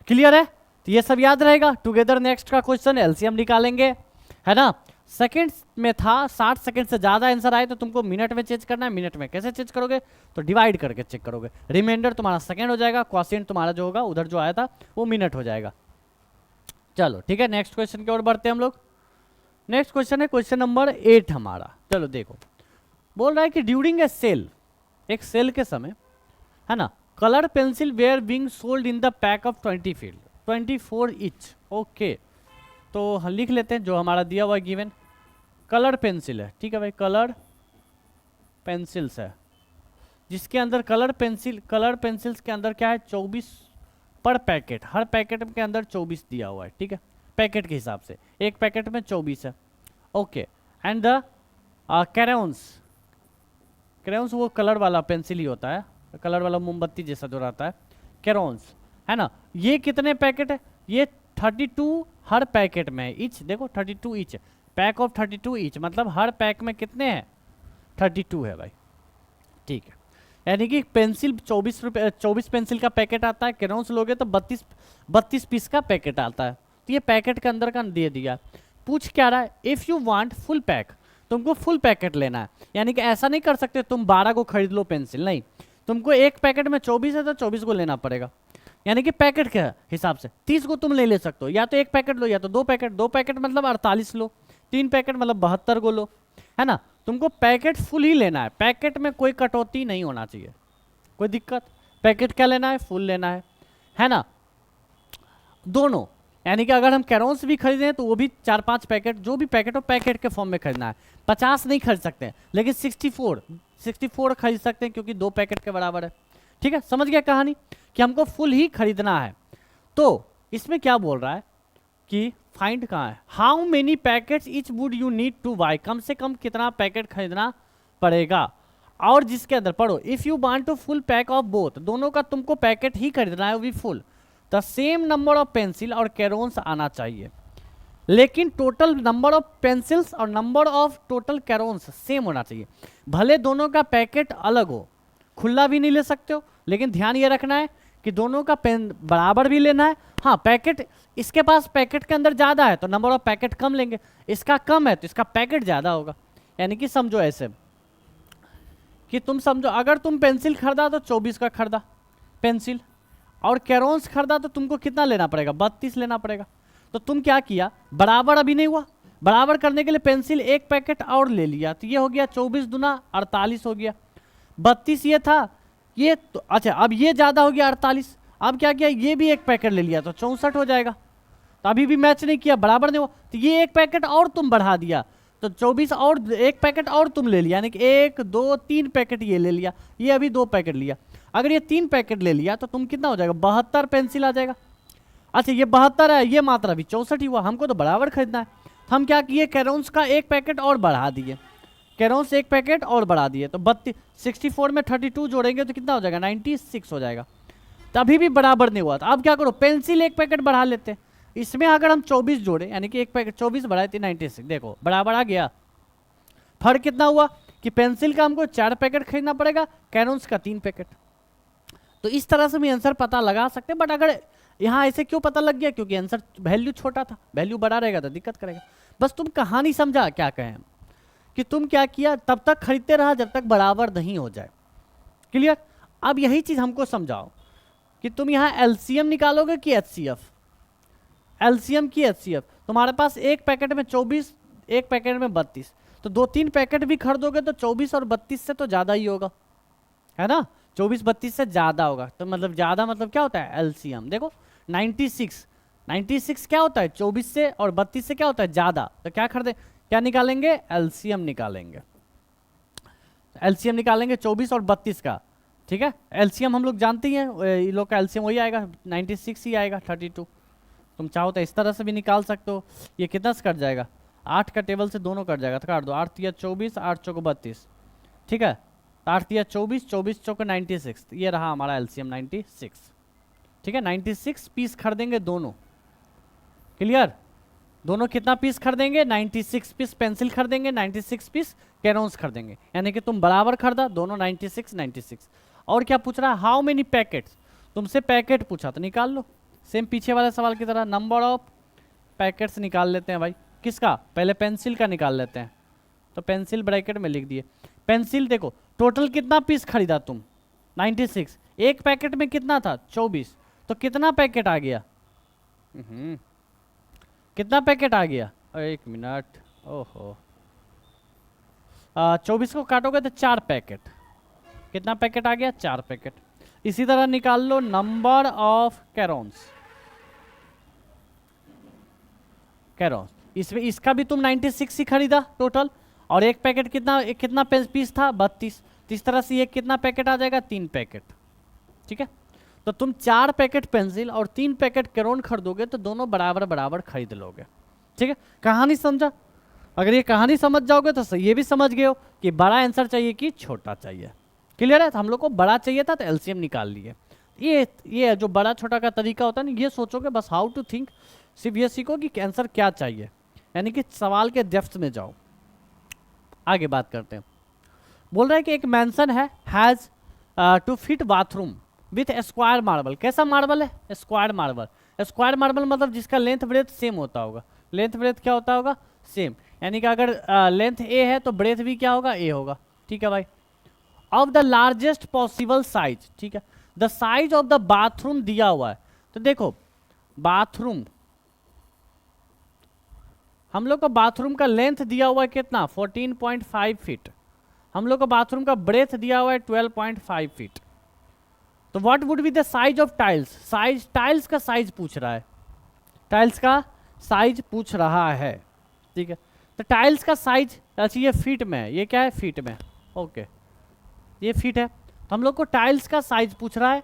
क्लियर है? तो ये सब याद रहेगा। टुगेदर नेक्स्ट का क्वेश्चन एलसीएम निकालेंगे, है ना। सेकंड में था, 60 सेकंड से ज़्यादा आंसर आए तो तुमको मिनट में चेंज करना है। मिनट में कैसे चेंज करोगे, तो डिवाइड करके चेक करोगे। रिमाइंडर तुम्हारा सेकंड हो जाएगा, क्वोशिएंट तुम्हारा जो होगा उधर जो आया था वो मिनट हो जाएगा। चलो ठीक है, नेक्स्ट क्वेश्चन की ओर बढ़ते हैं हम लोग। नेक्स्ट क्वेश्चन है क्वेश्चन नंबर 8 हमारा। चलो देखो, बोल रहा है कि ड्यूरिंग ए सेल, एक सेल के समय है ना, colour pencil were being sold in the pack of 20 फील्ड 24 ईच। ओके, तो हम लिख लेते हैं जो हमारा दिया हुआ है गिवन। कलर पेंसिल है, ठीक है भाई, कलर पेंसिल्स है जिसके अंदर कलर पेंसिल्स के अंदर क्या है, 24 पर पैकेट, हर पैकेट के अंदर 24 दिया हुआ है, ठीक है, पैकेट के हिसाब से एक पैकेट में 24 है। ओके, एंड द क्रेयॉन्स वो कलर वाला पेंसिल ही होता है, कलर वाला मोमबत्ती जैसा जो रहता है, क्रेयॉन्स है ना। ये कितने पैकेट है, ये 32 हर पैकेट में, ईच देखो 32 ईच, पैक ऑफ 32 ईच, मतलब हर पैक में कितने हैं, 32 है भाई, ठीक है। यानी कि पेंसिल 24 पेंसिल का पैकेट आता है, क्रेयॉन्स लोगे तो 32 पीस का पैकेट आता है। तो ये पैकेट के अंदर का दे दिया। पूछ क्या रहा है, if you want full pack, तुमको फुल पैकेट लेना है। यानी कि ऐसा नहीं कर सकते तुम 12 को खरीद लो पेंसिल, नहीं, तुमको एक पैकेट में 24 है तो 24 को लेना पड़ेगा। यानी कि पैकेट के हिसाब से 30 को तुम ले सकते हो, या तो एक पैकेट लो या तो दो पैकेट मतलब 48 लो, 3 पैकेट मतलब 72 को लो, है ना। तुमको पैकेट फुल ही लेना है, पैकेट में कोई कटौती नहीं होना चाहिए, कोई दिक्कत। पैकेट क्या लेना है, फुल लेना है ना, दोनों। यानी कि अगर हम कैरोन्स भी खरीदें तो वो भी 4-5 पैकेट, जो भी पैकेट हो पैकेट के फॉर्म में खरीदना है। 50 नहीं खरीद सकते, लेकिन 64 खरीद सकते हैं क्योंकि 2 पैकेट के बराबर है, ठीक है। समझ गया कहानी कि हमको फुल ही खरीदना है। तो इसमें क्या बोल रहा है कि फाइंड कहाँ है, how many packets each would you need to buy, कम से कम कितना पैकेट खरीदना पड़ेगा। और जिसके अंदर पढ़ो, if you want to full pack of both, दोनों का तुमको पैकेट ही खरीदना है, वो भी full, the same number of pencil और कैरोन्स आना चाहिए, लेकिन टोटल नंबर ऑफ पेंसिल्स और number of total crayons same होना चाहिए। भले दोनों का पैकेट अलग हो, खुला भी नहीं ले सकते हो, लेकिन ध्यान ये रखना है कि दोनों का पेन बराबर भी लेना है। हाँ, पैकेट इसके पास पैकेट के अंदर ज़्यादा है तो नंबर ऑफ पैकेट कम लेंगे, इसका कम है तो इसका पैकेट ज़्यादा होगा। यानी कि समझो ऐसे कि तुम समझो, अगर तुम पेंसिल खरीदा तो 24 का खरीदा पेंसिल, और कैरोन्स खरीदा तो तुमको कितना लेना पड़ेगा, 32 लेना पड़ेगा। तो तुम क्या किया, बराबर अभी नहीं हुआ, बराबर करने के लिए पेंसिल एक पैकेट और ले लिया, तो ये हो गया 24 दूना 48 हो गया, 32 ये था, ये तो अच्छा, अब ये ज़्यादा हो गया 48, अब क्या किया, ये भी एक पैकेट ले लिया तो 64 हो जाएगा। तो अभी भी मैच नहीं किया, बराबर नहीं हुआ, तो ये एक पैकेट और तुम बढ़ा दिया तो 24 और एक पैकेट और तुम ले लिया, यानी कि 1 2 3 पैकेट ये ले लिया, ये अभी 2 पैकेट लिया। अगर ये 3 पैकेट ले लिया तो तुम कितना हो जाएगा, 72 पेंसिल आ जाएगा। अच्छा, ये 72 है, ये मात्रा भी 64 ही हुआ, हमको तो बराबर खरीदना है। तो हम क्या किए, कैरोन्स का एक पैकेट और बढ़ा दिए, कैरोन्स एक पैकेट और बढ़ा दिए, तो 64 में 32 जोड़ेंगे तो कितना हो जाएगा, 96 हो जाएगा। तो अभी भी बराबर नहीं हुआ, तो अब क्या करो, पेंसिल एक पैकेट बढ़ा लेते हैं। इसमें अगर हम 24 जोड़े, यानी कि एक पैकेट 24 बढ़ाए थे 96, देखो बराबर आ गया। फर्क कितना हुआ कि पेंसिल का हमको 4 पैकेट खरीदना पड़ेगा, कैरोन्स का 3 पैकेट। तो इस तरह से भी आंसर पता लगा सकते हैं, बट अगर यहाँ ऐसे क्यों पता लग गया, क्योंकि आंसर वैल्यू छोटा था, वैल्यू बड़ा रहेगा तो दिक्कत करेगा। बस तुम कहानी समझा क्या कहें कि तुम क्या किया, तब तक खरीदते रहा जब तक बराबर नहीं हो जाए। क्लियर। अब यही चीज हमको समझाओ कि तुम यहाँ एलसीएम निकालोगे कि एचसीएफ, एलसीएम की एचसीएफ। तुम्हारे पास एक पैकेट में 24, एक पैकेट में 32, तो 2-3 पैकेट भी खरीदोगे तो 24 और 32 से तो ज्यादा ही होगा, है ना। 24-32 से ज्यादा होगा, तो मतलब ज्यादा मतलब क्या होता है, एलसीएम देखो 96 क्या होता है, 24 से और 32 से क्या होता है, ज्यादा। तो क्या खरीदे, क्या निकालेंगे, एलसीएम निकालेंगे, एलसीएम निकालेंगे 24 और 32 का, ठीक है। एलसीएम हम लोग जानते ही हैं, ये लोग का एलसीएम वही आएगा, 96 ही आएगा, 32। तुम चाहो तो इस तरह से भी निकाल सकते हो। ये कितना से कट जाएगा, 8 का टेबल से दोनों कट जाएगा, तो काट दो, 8 या 24, 8 चौको 32, ठीक है। 8 या 24, 24 चौको 96, ये रहा हमारा एलसीएम 96, ठीक है। 96 पीस खरीदेंगे दोनों, क्लियर। दोनों कितना पीस खरीदेंगे, 96 पीस पेंसिल खरीदेंगे, 96 पीस कैरोन्स खरीदेंगे, यानी कि तुम बराबर खरीदा दोनों 96। और क्या पूछ रहा है, हाउ मेनी पैकेट्स, तुमसे पैकेट पूछा तो निकाल लो, सेम पीछे वाले सवाल की तरह नंबर ऑफ पैकेट्स निकाल लेते हैं भाई। किसका, पहले पेंसिल का निकाल लेते हैं। तो पेंसिल ब्रैकेट में लिख दिए। पेंसिल देखो टोटल कितना पीस खरीदा तुम, 96। एक पैकेट में कितना था, 24। तो कितना पैकेट आ गया, कितना पैकेट आ गया, एक मिनट, ओहो 24 को काटोगे तो 4 पैकेट। कितना पैकेट आ गया, 4 पैकेट। इसी तरह निकाल लो नंबर ऑफ कैरॉन्स, कैरॉन्स इसमें इसका भी तुम 96 ही खरीदा टोटल, और एक पैकेट कितना पीस था, 32। तो इस तरह से ये कितना पैकेट आ जाएगा, 3 पैकेट। ठीक है, तो तुम 4 पैकेट पेंसिल और 3 पैकेट कैरोन खरीदोगे तो दोनों बराबर बराबर खरीद लोगे। ठीक है, कहानी समझा। अगर ये कहानी समझ जाओगे तो ये भी समझ गए हो कि बड़ा आंसर चाहिए कि छोटा चाहिए। क्लियर है, तो हम लोग को बड़ा चाहिए था तो एलसीएम निकाल लिए। ये जो बड़ा छोटा का तरीका होता है ना, ये सोचोगे बस हाउ टू थिंक, सिर्फ ये सीखो कि आंसर क्या चाहिए, यानी कि सवाल के डेप्थ में जाओ। आगे बात करते हैं। बोल रहा है कि एक मैंसन है, has to fit bathroom with square marble. कैसा मार्बल है, स्क्वायर मार्बल। स्क्वायर मार्बल मतलब जिसका लेंथ ब्रेथ सेम होता होगा। लेंथ ब्रेथ क्या होता होगा, सेम, यानी कि अगर लेंथ ए है तो ब्रेथ भी क्या होगा, ए होगा। ठीक है भाई, of the largest possible size. ठीक है, the size of the bathroom दिया हुआ है। तो देखो बाथरूम, हम लोग को बाथरूम का लेंथ दिया हुआ है कितना, 14.5 फीट। हम लोग को बाथरूम का ब्रेथ दिया हुआ है 12.5 फीट। तो what would be the size of tiles, size, tiles का साइज पूछ रहा है, टाइल्स का साइज पूछ रहा है। ठीक है, तो टाइल्स का साइज, अच्छा ये फीट में है, ये क्या है, फीट में। ओके, ये फीट है, तो हम लोग को टाइल्स का साइज पूछ रहा है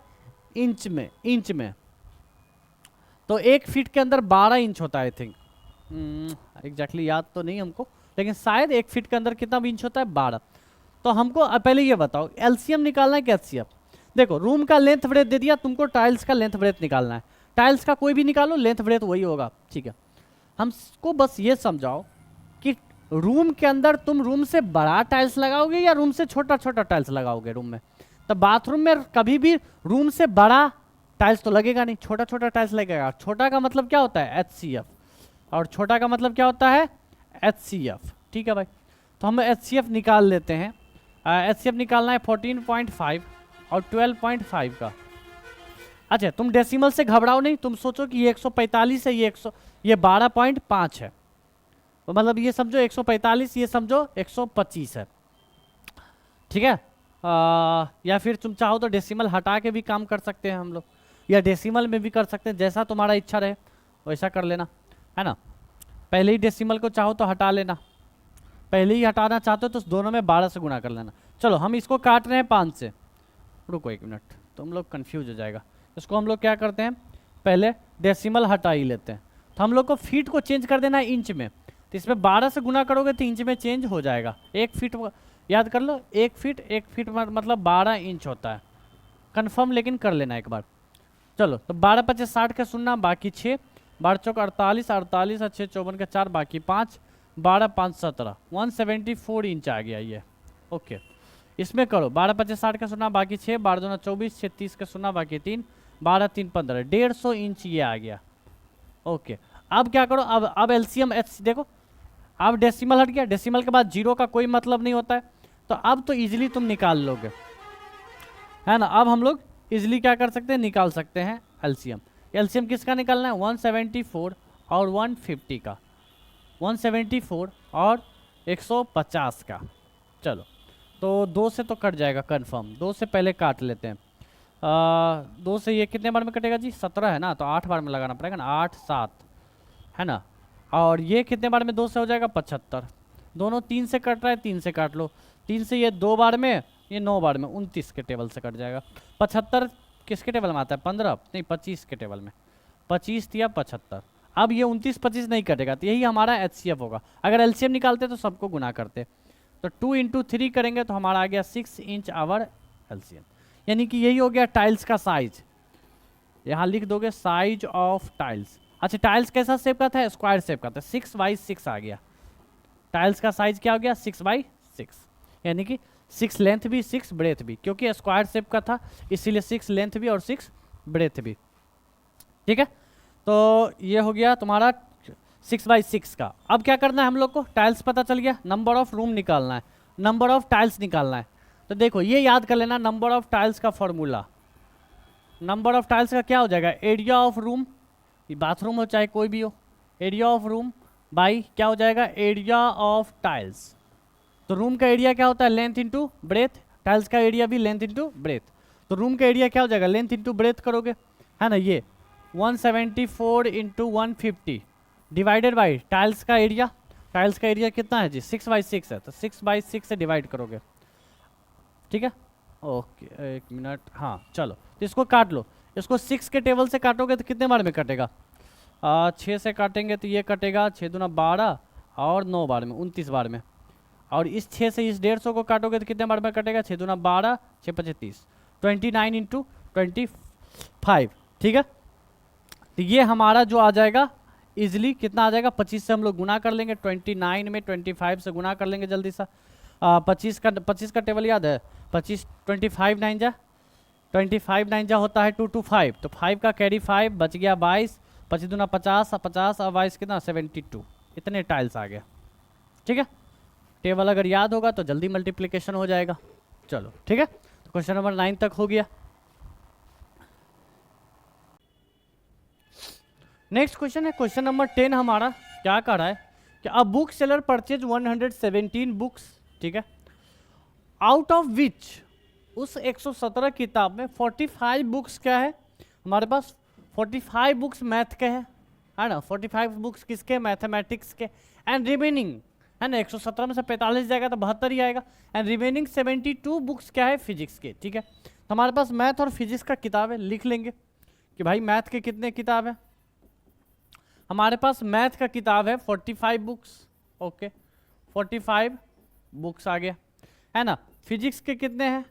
इंच में, इंच में। तो 1 फीट के अंदर 12 इंच होता है, आई थिंक, एग्जैक्टली याद तो नहीं हमको, लेकिन शायद 1 फीट के अंदर कितना इंच होता है, 12। तो हमको पहले ये बताओ एलसीएम निकालना है कि एचसीएफ। देखो रूम का लेंथ ब्रेथ दे दिया तुमको, टाइल्स का लेंथ ब्रेथ निकालना है। टाइल्स का कोई भी निकालो, लेंथ ब्रेथ वही होगा। ठीक है, हमको बस ये समझाओ कि रूम के अंदर तुम रूम से बड़ा टाइल्स लगाओगे या रूम से छोटा छोटा टाइल्स लगाओगे रूम में। तो बाथरूम में कभी भी रूम से बड़ा टाइल्स तो लगेगा नहीं, छोटा छोटा टाइल्स लगेगा। छोटा का मतलब क्या होता है, एचसीएफ, और छोटा का मतलब क्या होता है, एचसीएफ। ठीक है भाई, तो हम एचसीएफ निकाल लेते हैं। एचसीएफ निकालना है 14.5 और 12.5 का। अच्छा तुम डेसिमल से घबराओ नहीं, तुम सोचो कि ये 145 है, ये 12.5 है, तो मतलब ये समझो 145, ये समझो 125 है। ठीक है, या फिर तुम चाहो तो डेसिमल हटा के भी काम कर सकते हैं हम लोग, या डेसिमल में भी कर सकते हैं, जैसा तुम्हारा इच्छा रहे वैसा कर लेना, है ना। पहले ही डेसिमल को चाहो तो हटा लेना, पहले ही हटाना चाहते हो तो दोनों में 12 से गुणा कर लेना। चलो हम इसको काट रहे हैं 5 से, रुको 1 मिनट, तुम लोग कंफ्यूज हो जाएगा। इसको हम लोग क्या करते हैं, पहले डेसिमल हटा ही लेते हैं। तो हम लोग को फीट को चेंज कर देना है इंच में, तो इसमें 12 से गुना करोगे तो इंच में चेंज हो जाएगा। 1 फीट याद कर लो, 1 फीट मतलब 12 इंच होता है, कन्फर्म लेकिन कर लेना एक बार। चलो तो 12 25 60 का सुनना, बाकी 6, 12 चौक 48, 48 और 6 54 का 4, बाकी 5, 12 5 17, 174 इंच आ गया ये। ओके, इसमें करो 12 25 60 का सुना, बाकी 6, 12 2 24, 6 30 का सुना, बाकी 3, 12 3 15, 150 इंच ये आ गया। ओके, अब क्या करो, अब एलसीएम एच देखो, अब डेसिमल हट गया, डेसिमल के बाद जीरो का कोई मतलब नहीं होता है, तो अब तो इजीली तुम निकाल लोगे, है ना। अब हम लोग इजीली क्या कर सकते हैं, निकाल सकते हैं एलसीएम। एलसीएम किसका निकालना है, 174 और 150 का, 174 और 150 का। चलो तो 2 से तो कट जाएगा कन्फर्म, 2 से पहले काट लेते हैं। 2 से ये कितने बार में कटेगा जी, 17 है ना, तो 8 बार में लगाना पड़ेगा ना, 8 7 है ना। और ये कितने बार में 2 से हो जाएगा, 75। दोनों 3 से कट रहा है, 3 से काट लो, 3 से ये 2 बार में, ये 9 बार में, 29 के टेबल से कट जाएगा। 75 किसके टेबल में आता है, 15 नहीं 25 के टेबल में, 25 या 75। अब ये 29 25 नहीं कटेगा, तो यही हमारा एचसीएफ होगा। अगर एलसीएम निकालते तो सबको गुना करते, तो 2 × 3 करेंगे तो हमारा आ गया 6 इंच आवर एलसीएम, यानी कि यही हो गया टाइल्स का साइज। यहाँ लिख दोगे साइज ऑफ टाइल्स। अच्छा टाइल्स कैसा शेप का था, स्क्वायर शेप का था, 6x6 आ गया। टाइल्स का साइज क्या हो गया, 6x6, यानी कि 6 लेंथ भी 6 ब्रेथ भी, क्योंकि स्क्वायर शेप का था इसीलिए 6 लेंथ भी और 6 ब्रेथ भी। ठीक है, तो ये हो गया तुम्हारा 6x6 का। अब क्या करना है हम लोग को, टाइल्स पता चल गया, नंबर ऑफ रूम निकालना है, नंबर ऑफ टाइल्स निकालना है। तो देखो ये याद कर लेना, नंबर ऑफ टाइल्स का फॉर्मूला, नंबर ऑफ टाइल्स का क्या हो जाएगा, एरिया ऑफ रूम, बाथरूम हो चाहे कोई भी हो, एरिया ऑफ रूम बाई क्या हो जाएगा, एरिया ऑफ टाइल्स। तो रूम का एरिया क्या होता है, लेंथ इंटू ब्रेथ, टाइल्स का एरिया भी लेंथ इंटू ब्रेथ। तो रूम का एरिया क्या हो जाएगा, लेंथ इंटू ब्रेथ करोगे, है ना, ये 174 इंटू 150 डिवाइडेड बाई टाइल्स का एरिया, टाइल्स का एरिया कितना है जी, 6x6 है, तो 6x6 से डिवाइड करोगे, ठीक है। ओके एक मिनट, हाँ चलो, तो इसको काट लो, इसको 6 के टेबल से काटोगे तो कितने बार में कटेगा, 6 से काटेंगे तो ये कटेगा 6 दूना 12 और 9 बार में 29 बार में, और इस 6 से इस 150 को काटोगे तो कितने बार में कटेगा, 6 दूना 12 6 5 30, 29 इंटू 25, ठीक है। तो ये हमारा जो आ जाएगा इजिली कितना आ जाएगा, 25 से हम लोग गुना कर लेंगे, 29 में 25 से गुना कर लेंगे जल्दी सा। 25 का टेबल याद है, 25 25 9 जा होता है 225, तो 5 का कैरी 5 बच गया 22, 25 दूना 50 50 और 22 कितना 72, इतने टाइल्स आ गया, ठीक है। टेबल अगर याद होगा तो जल्दी मल्टीप्लिकेशन हो जाएगा। चलो ठीक है, तो क्वेश्चन नंबर 9 तक हो गया। नेक्स्ट क्वेश्चन है क्वेश्चन नंबर 10 हमारा क्या कह रहा है कि a book seller purchase 117 books, ठीक है, आउट ऑफ विच, उस 117 किताब में 45 बुक्स क्या है हमारे पास, 45 बुक्स मैथ के हैं, है ना, 45 बुक्स किसके, मैथमेटिक्स के, एंड रिमेनिंग, है ना, 117 में से 45 जाएगा तो 72 ही आएगा, एंड रिमेनिंग 72 बुक्स क्या है, फिजिक्स के, ठीक है। तो हमारे पास मैथ और फिजिक्स का किताब है, लिख लेंगे कि भाई मैथ के कितने किताब है, हमारे पास मैथ का किताब है 45 बुक्स, ओके 45 बुक्स आ गया, है ना। फिजिक्स के कितने हैं,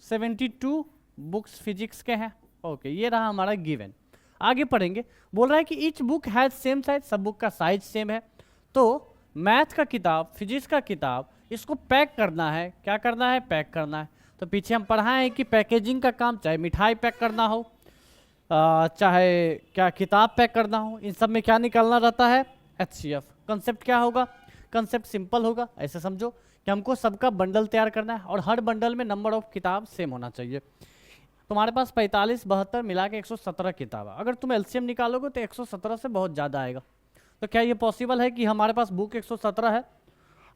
72 बुक्स फिजिक्स के हैं, ओके ये रहा हमारा गिवन। आगे पढ़ेंगे, बोल रहा है कि each book has same size, सब बुक का साइज सेम है, तो मैथ का किताब, फिजिक्स का किताब, इसको पैक करना है, क्या करना है, पैक करना है। तो पीछे हम पढ़ाए हैं कि पैकेजिंग का काम, चाहे मिठाई पैक करना हो, चाहे क्या किताब पैक करना हो, इन सब में क्या निकालना रहता है, HCF। कंसेप्ट क्या होगा, कंसेप्ट सिंपल होगा, ऐसे समझो कि हमको सबका बंडल तैयार करना है और हर बंडल में नंबर ऑफ किताब सेम होना चाहिए। तुम्हारे पास 45 72 मिला के 117 किताब है, अगर तुम LCM निकालोगे तो 117 से बहुत ज़्यादा आएगा। तो क्या ये पॉसिबल है कि हमारे पास बुक 117 है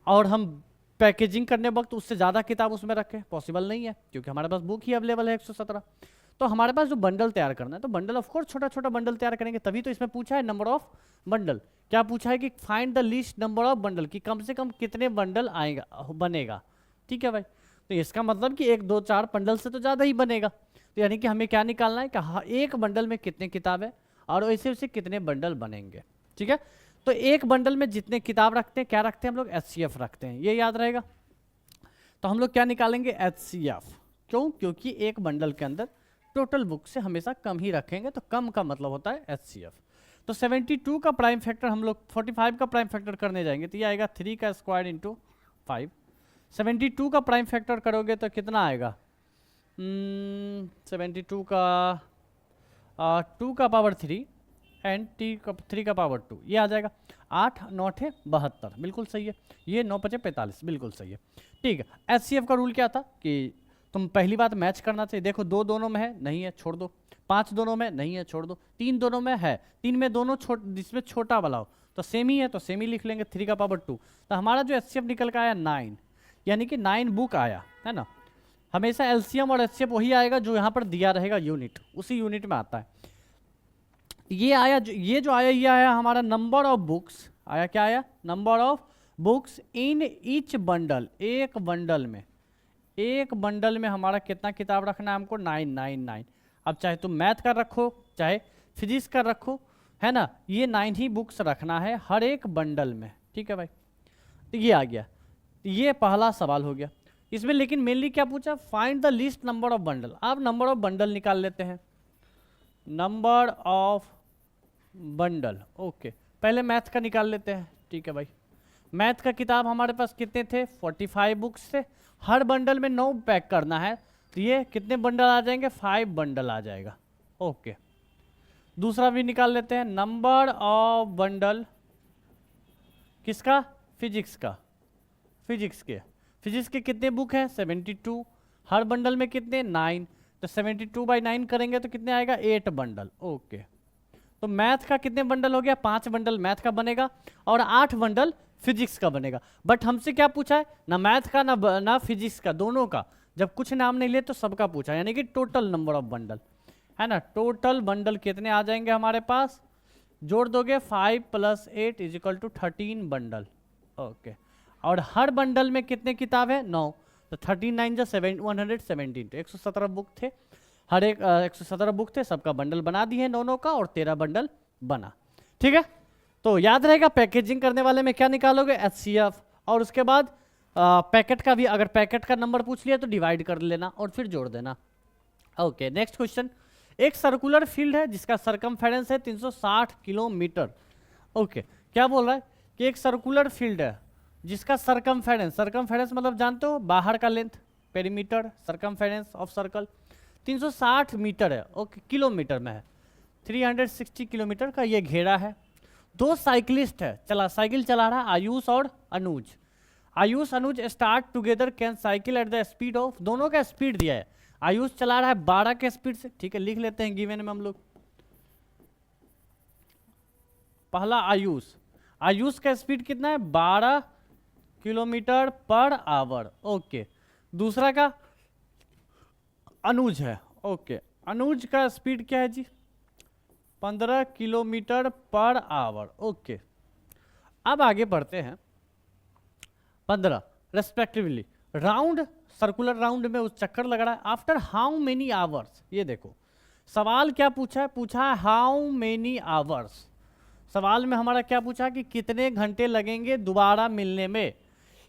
और हम पैकेजिंग करने वक्त उससे ज़्यादा किताब उसमें रखें, पॉसिबल नहीं है, क्योंकि हमारे पास बुक ही अवेलेबल है 117। तो हमारे पास जो बंडल तैयार करना है, तो बंडल ऑफ कोर्स छोटा छोटा बंडल तैयार करेंगे, तभी तो इसमें पूछा है नंबर ऑफ बंडल। क्या पूछा है कि find the least number of bundle, कि कम से कम कितने बंडल आएगा बनेगा, ठीक है भाई। तो इसका मतलब कि 1 2 4 बंडल से तो ज़्यादा ही बनेगा, तो यानी कि हमें क्या निकालना है कि एक बंडल में कितने किताब है और वैसे वैसे कितने बंडल बनेंगे, ठीक है। तो एक बंडल में जितने किताब रखते हैं, क्या रखते हैं हम लोग, HCF रखते हैं, ये याद रहेगा। तो हम लोग क्या निकालेंगे, HCF, क्यों, क्योंकि एक बंडल के अंदर टोटल बुक से हमेशा कम ही रखेंगे, तो कम का मतलब होता है HCF। तो 72 का प्राइम फैक्टर हम लोग 45 का प्राइम फैक्टर करने जाएंगे, तो ये आएगा 3 का स्क्वायर इंटू 5। 72 का प्राइम फैक्टर करोगे तो कितना आएगा, 72 का 2 का पावर 3 एंड 3 का पावर 2, ये आ जाएगा 8 9 72, बिल्कुल सही है। ये 9 5 45, बिल्कुल सही है, ठीक है। HCF का रूल क्या था कि तुम पहली बात मैच करना चाहिए, देखो 2 दोनों में है, नहीं है छोड़ दो, 5 दोनों में नहीं है छोड़ दो, 3 दोनों में है, 3 में दोनों जिसमें छोटा वाला हो तो सेम ही है, तो सेम ही लिख लेंगे, 3 का पावर 2। तो हमारा जो HCF निकल के आया 9, यानी कि 9 बुक आया, है ना। हमेशा LCM और HCF वही आएगा जो यहाँ पर दिया रहेगा यूनिट, उसी यूनिट में आता है। ये आया, ये जो आया, ये आया हमारा नंबर ऑफ बुक्स, आया क्या आया, number of books in each bundle, एक बंडल में हमारा कितना किताब रखना है हमको, 999। अब चाहे तुम मैथ का रखो चाहे फिजिक्स का रखो, है ना, ये 9 ही बुक्स रखना है हर एक बंडल में, ठीक है भाई। तो ये आ गया, ये पहला सवाल हो गया इसमें। लेकिन मेनली क्या पूछा, find the least number of bundle. आप नंबर ऑफ बंडल निकाल लेते हैं, नंबर ऑफ बंडल, ओके पहले मैथ का निकाल लेते हैं, ठीक है भाई। मैथ का किताब हमारे पास कितने थे, 45 बुक्स थे, हर बंडल में 9 पैक करना है, तो ये कितने बंडल आ जाएंगे, 5 बंडल आ जाएगा, ओके। दूसरा भी निकाल लेते हैं, नंबर ऑफ बंडल किसका, फिजिक्स का, फिजिक्स के कितने बुक हैं 72, हर बंडल में कितने 9, तो 72/9 करेंगे तो कितने आएगा 8 बंडल। ओके, तो मैथ का कितने बंडल हो गया, 5 बंडल मैथ का बनेगा और 8 बंडल फिजिक्स का बनेगा। बट हमसे क्या पूछा है, ना मैथ का ना फिजिक्स का, दोनों का। जब कुछ नाम नहीं लिए तो सबका पूछा, यानी कि टोटल नंबर ऑफ बंडल है ना। टोटल बंडल कितने आ जाएंगे हमारे पास, जोड़ दोगे 5 + 8 = 13 बंडल। ओके, और हर बंडल में कितने किताब है 9, तो 13 9 = 117, तो 117 बुक थे, हर एक 117 बुक थे, सबका बंडल बना दिए 9 का और 13 बंडल बना। ठीक है, तो याद रहेगा पैकेजिंग करने वाले में क्या निकालोगे HCF, और उसके बाद पैकेट का भी, अगर पैकेट का नंबर पूछ लिया तो डिवाइड कर लेना और फिर जोड़ देना। ओके, नेक्स्ट क्वेश्चन, एक सर्कुलर फील्ड है जिसका सरकमफेरेंस है 360 किलोमीटर। ओके, क्या बोल रहा है कि एक सर्कुलर फील्ड है जिसका सरकमफेरेंस मतलब जानते हो बाहर का length, perimeter, circumference of circle 360 metre है। ओके, किलोमीटर में है, 360 किलोमीटर का ये घेरा है। दो साइकिलिस्ट है, साइकिल चला रहा है आयुष और Anuj. Anuj start together can cycle at the speed of, दोनों का स्पीड दिया है, आयुष चला रहा है 12 के स्पीड से। ठीक है, लिख लेते हैं गिवन में हम लोग। पहला आयुष का स्पीड कितना है 12 किलोमीटर/आवर। ओके, दूसरा का अनुज है। ओके, अनुज का स्पीड क्या है जी 15 किलोमीटर/आवर। ओके, अब आगे बढ़ते हैं 15 रेस्पेक्टिवली राउंड, सर्कुलर राउंड में उस चक्कर लग रहा है आफ्टर हाउ मेनी आवर्स। ये देखो सवाल क्या पूछा है हाउ मेनी आवर्स। सवाल में हमारा क्या पूछा है कि कितने घंटे लगेंगे दोबारा मिलने में,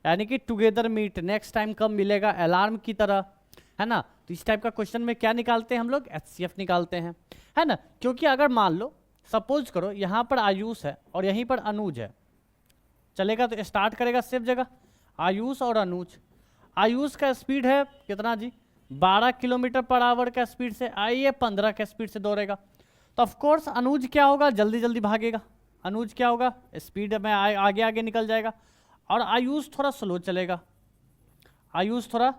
यानी कि टुगेदर मीट, नेक्स्ट टाइम कब मिलेगा, अलार्म की तरह, है ना। तो इस टाइप का क्वेश्चन में क्या निकालते हैं हम लोग HCF निकालते हैं, है ना। क्योंकि अगर मान लो सपोज करो यहाँ पर आयुष है और यहीं पर अनुज है, चलेगा तो स्टार्ट करेगा सेफ जगह आयुष और अनुज। आयुष का स्पीड है कितना जी 12 किलोमीटर/आवर का स्पीड से, आइए 15 के स्पीड से दौड़ेगा। तो ऑफकोर्स अनुज क्या होगा जल्दी जल्दी भागेगा, अनुज क्या होगा स्पीड में आगे आगे निकल जाएगा, और आयुष थोड़ा स्लो चलेगा, आयुष थोड़ा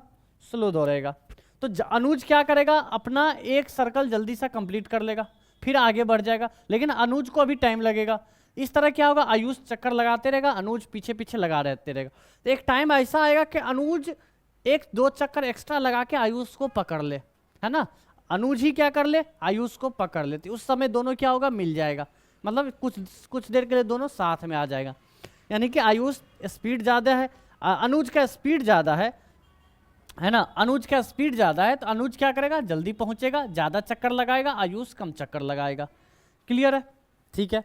स्लो दौड़ेगा। तो अनुज क्या करेगा अपना एक सर्कल जल्दी से कंप्लीट कर लेगा, फिर आगे बढ़ जाएगा, लेकिन अनुज को अभी टाइम लगेगा। इस तरह क्या होगा आयुष चक्कर लगाते रहेगा, अनुज पीछे पीछे लगा रहते रहेगा। तो एक टाइम ऐसा आएगा कि अनुज 1-2 चक्कर एक्स्ट्रा लगा के आयुष को पकड़ ले, है ना। अनुज ही क्या कर ले आयुष को पकड़ लेती, उस समय दोनों क्या होगा मिल जाएगा, मतलब कुछ देर के लिए दोनों साथ में आ जाएगा। यानी कि आयुष स्पीड ज़्यादा है, अनुज का स्पीड ज़्यादा है ना, अनुज का स्पीड ज़्यादा है तो अनुज क्या करेगा जल्दी पहुंचेगा, ज़्यादा चक्कर लगाएगा, आयुष कम चक्कर लगाएगा। क्लियर है, ठीक है,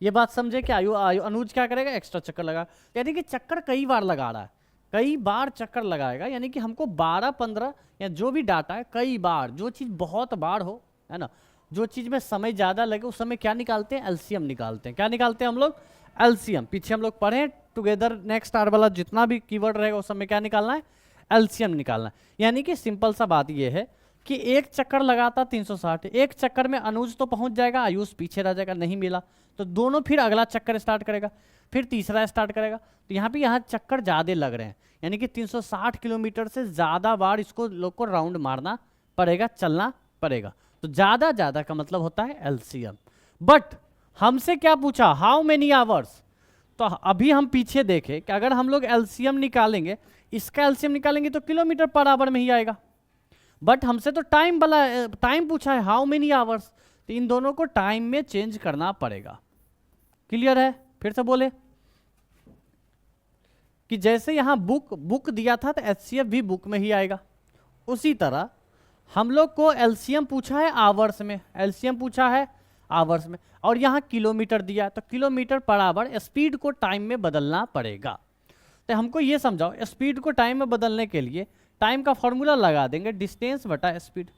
ये बात समझे कि अनुज क्या करेगा एक्स्ट्रा चक्कर लगा, यानी कि चक्कर कई बार लगा रहा है, कई बार चक्कर लगाएगा। यानी कि हमको 12-15 या जो भी डाटा है कई बार, जो चीज़ बहुत बार हो, है ना, जो चीज़ में समय ज़्यादा लगे उस समय क्या निकालते हैं LCM निकालते हैं। क्या निकालते हैं हम लोग LCM, पीछे हम लोग पढ़े टुगेदर नेक्स्ट आर वाला जितना भी कीवर्ड रहेगा उस समय क्या निकालना है LCM निकालना है। यानी कि सिंपल सा बात ये है कि एक चक्कर लगाता 360, एक चक्कर में अनुज तो पहुंच जाएगा, आयुष पीछे रह जाएगा, नहीं मिला तो दोनों फिर अगला चक्कर स्टार्ट करेगा, फिर तीसरा स्टार्ट करेगा। तो यहाँ चक्कर ज़्यादा लग रहे हैं, यानी कि 360 किलोमीटर से ज़्यादा बार इसको लोग को राउंड मारना पड़ेगा, चलना पड़ेगा। तो ज़्यादा का मतलब होता है LCM। बट हमसे क्या पूछा हाउ मेनी आवर्स, तो अभी हम पीछे देखें कि अगर हम लोग LCM निकालेंगे, इसका LCM निकालेंगे तो किलोमीटर/आवर में ही आएगा। बट हमसे तो टाइम पूछा है हाउ मेनी आवर्स, तो इन दोनों को टाइम में चेंज करना पड़ेगा। क्लियर है, फिर से बोले कि जैसे यहां बुक दिया था तो HCF भी बुक में ही आएगा, उसी तरह हम लोग को LCM पूछा है आवर्स में, LCM पूछा है आवर्स में, और यहाँ किलोमीटर दिया तो किलोमीटर/आवर स्पीड को टाइम में बदलना पड़ेगा। तो हमको ये समझाओ स्पीड को टाइम में बदलने के लिए टाइम का फॉर्मूला लगा देंगे डिस्टेंस बटा स्पीड।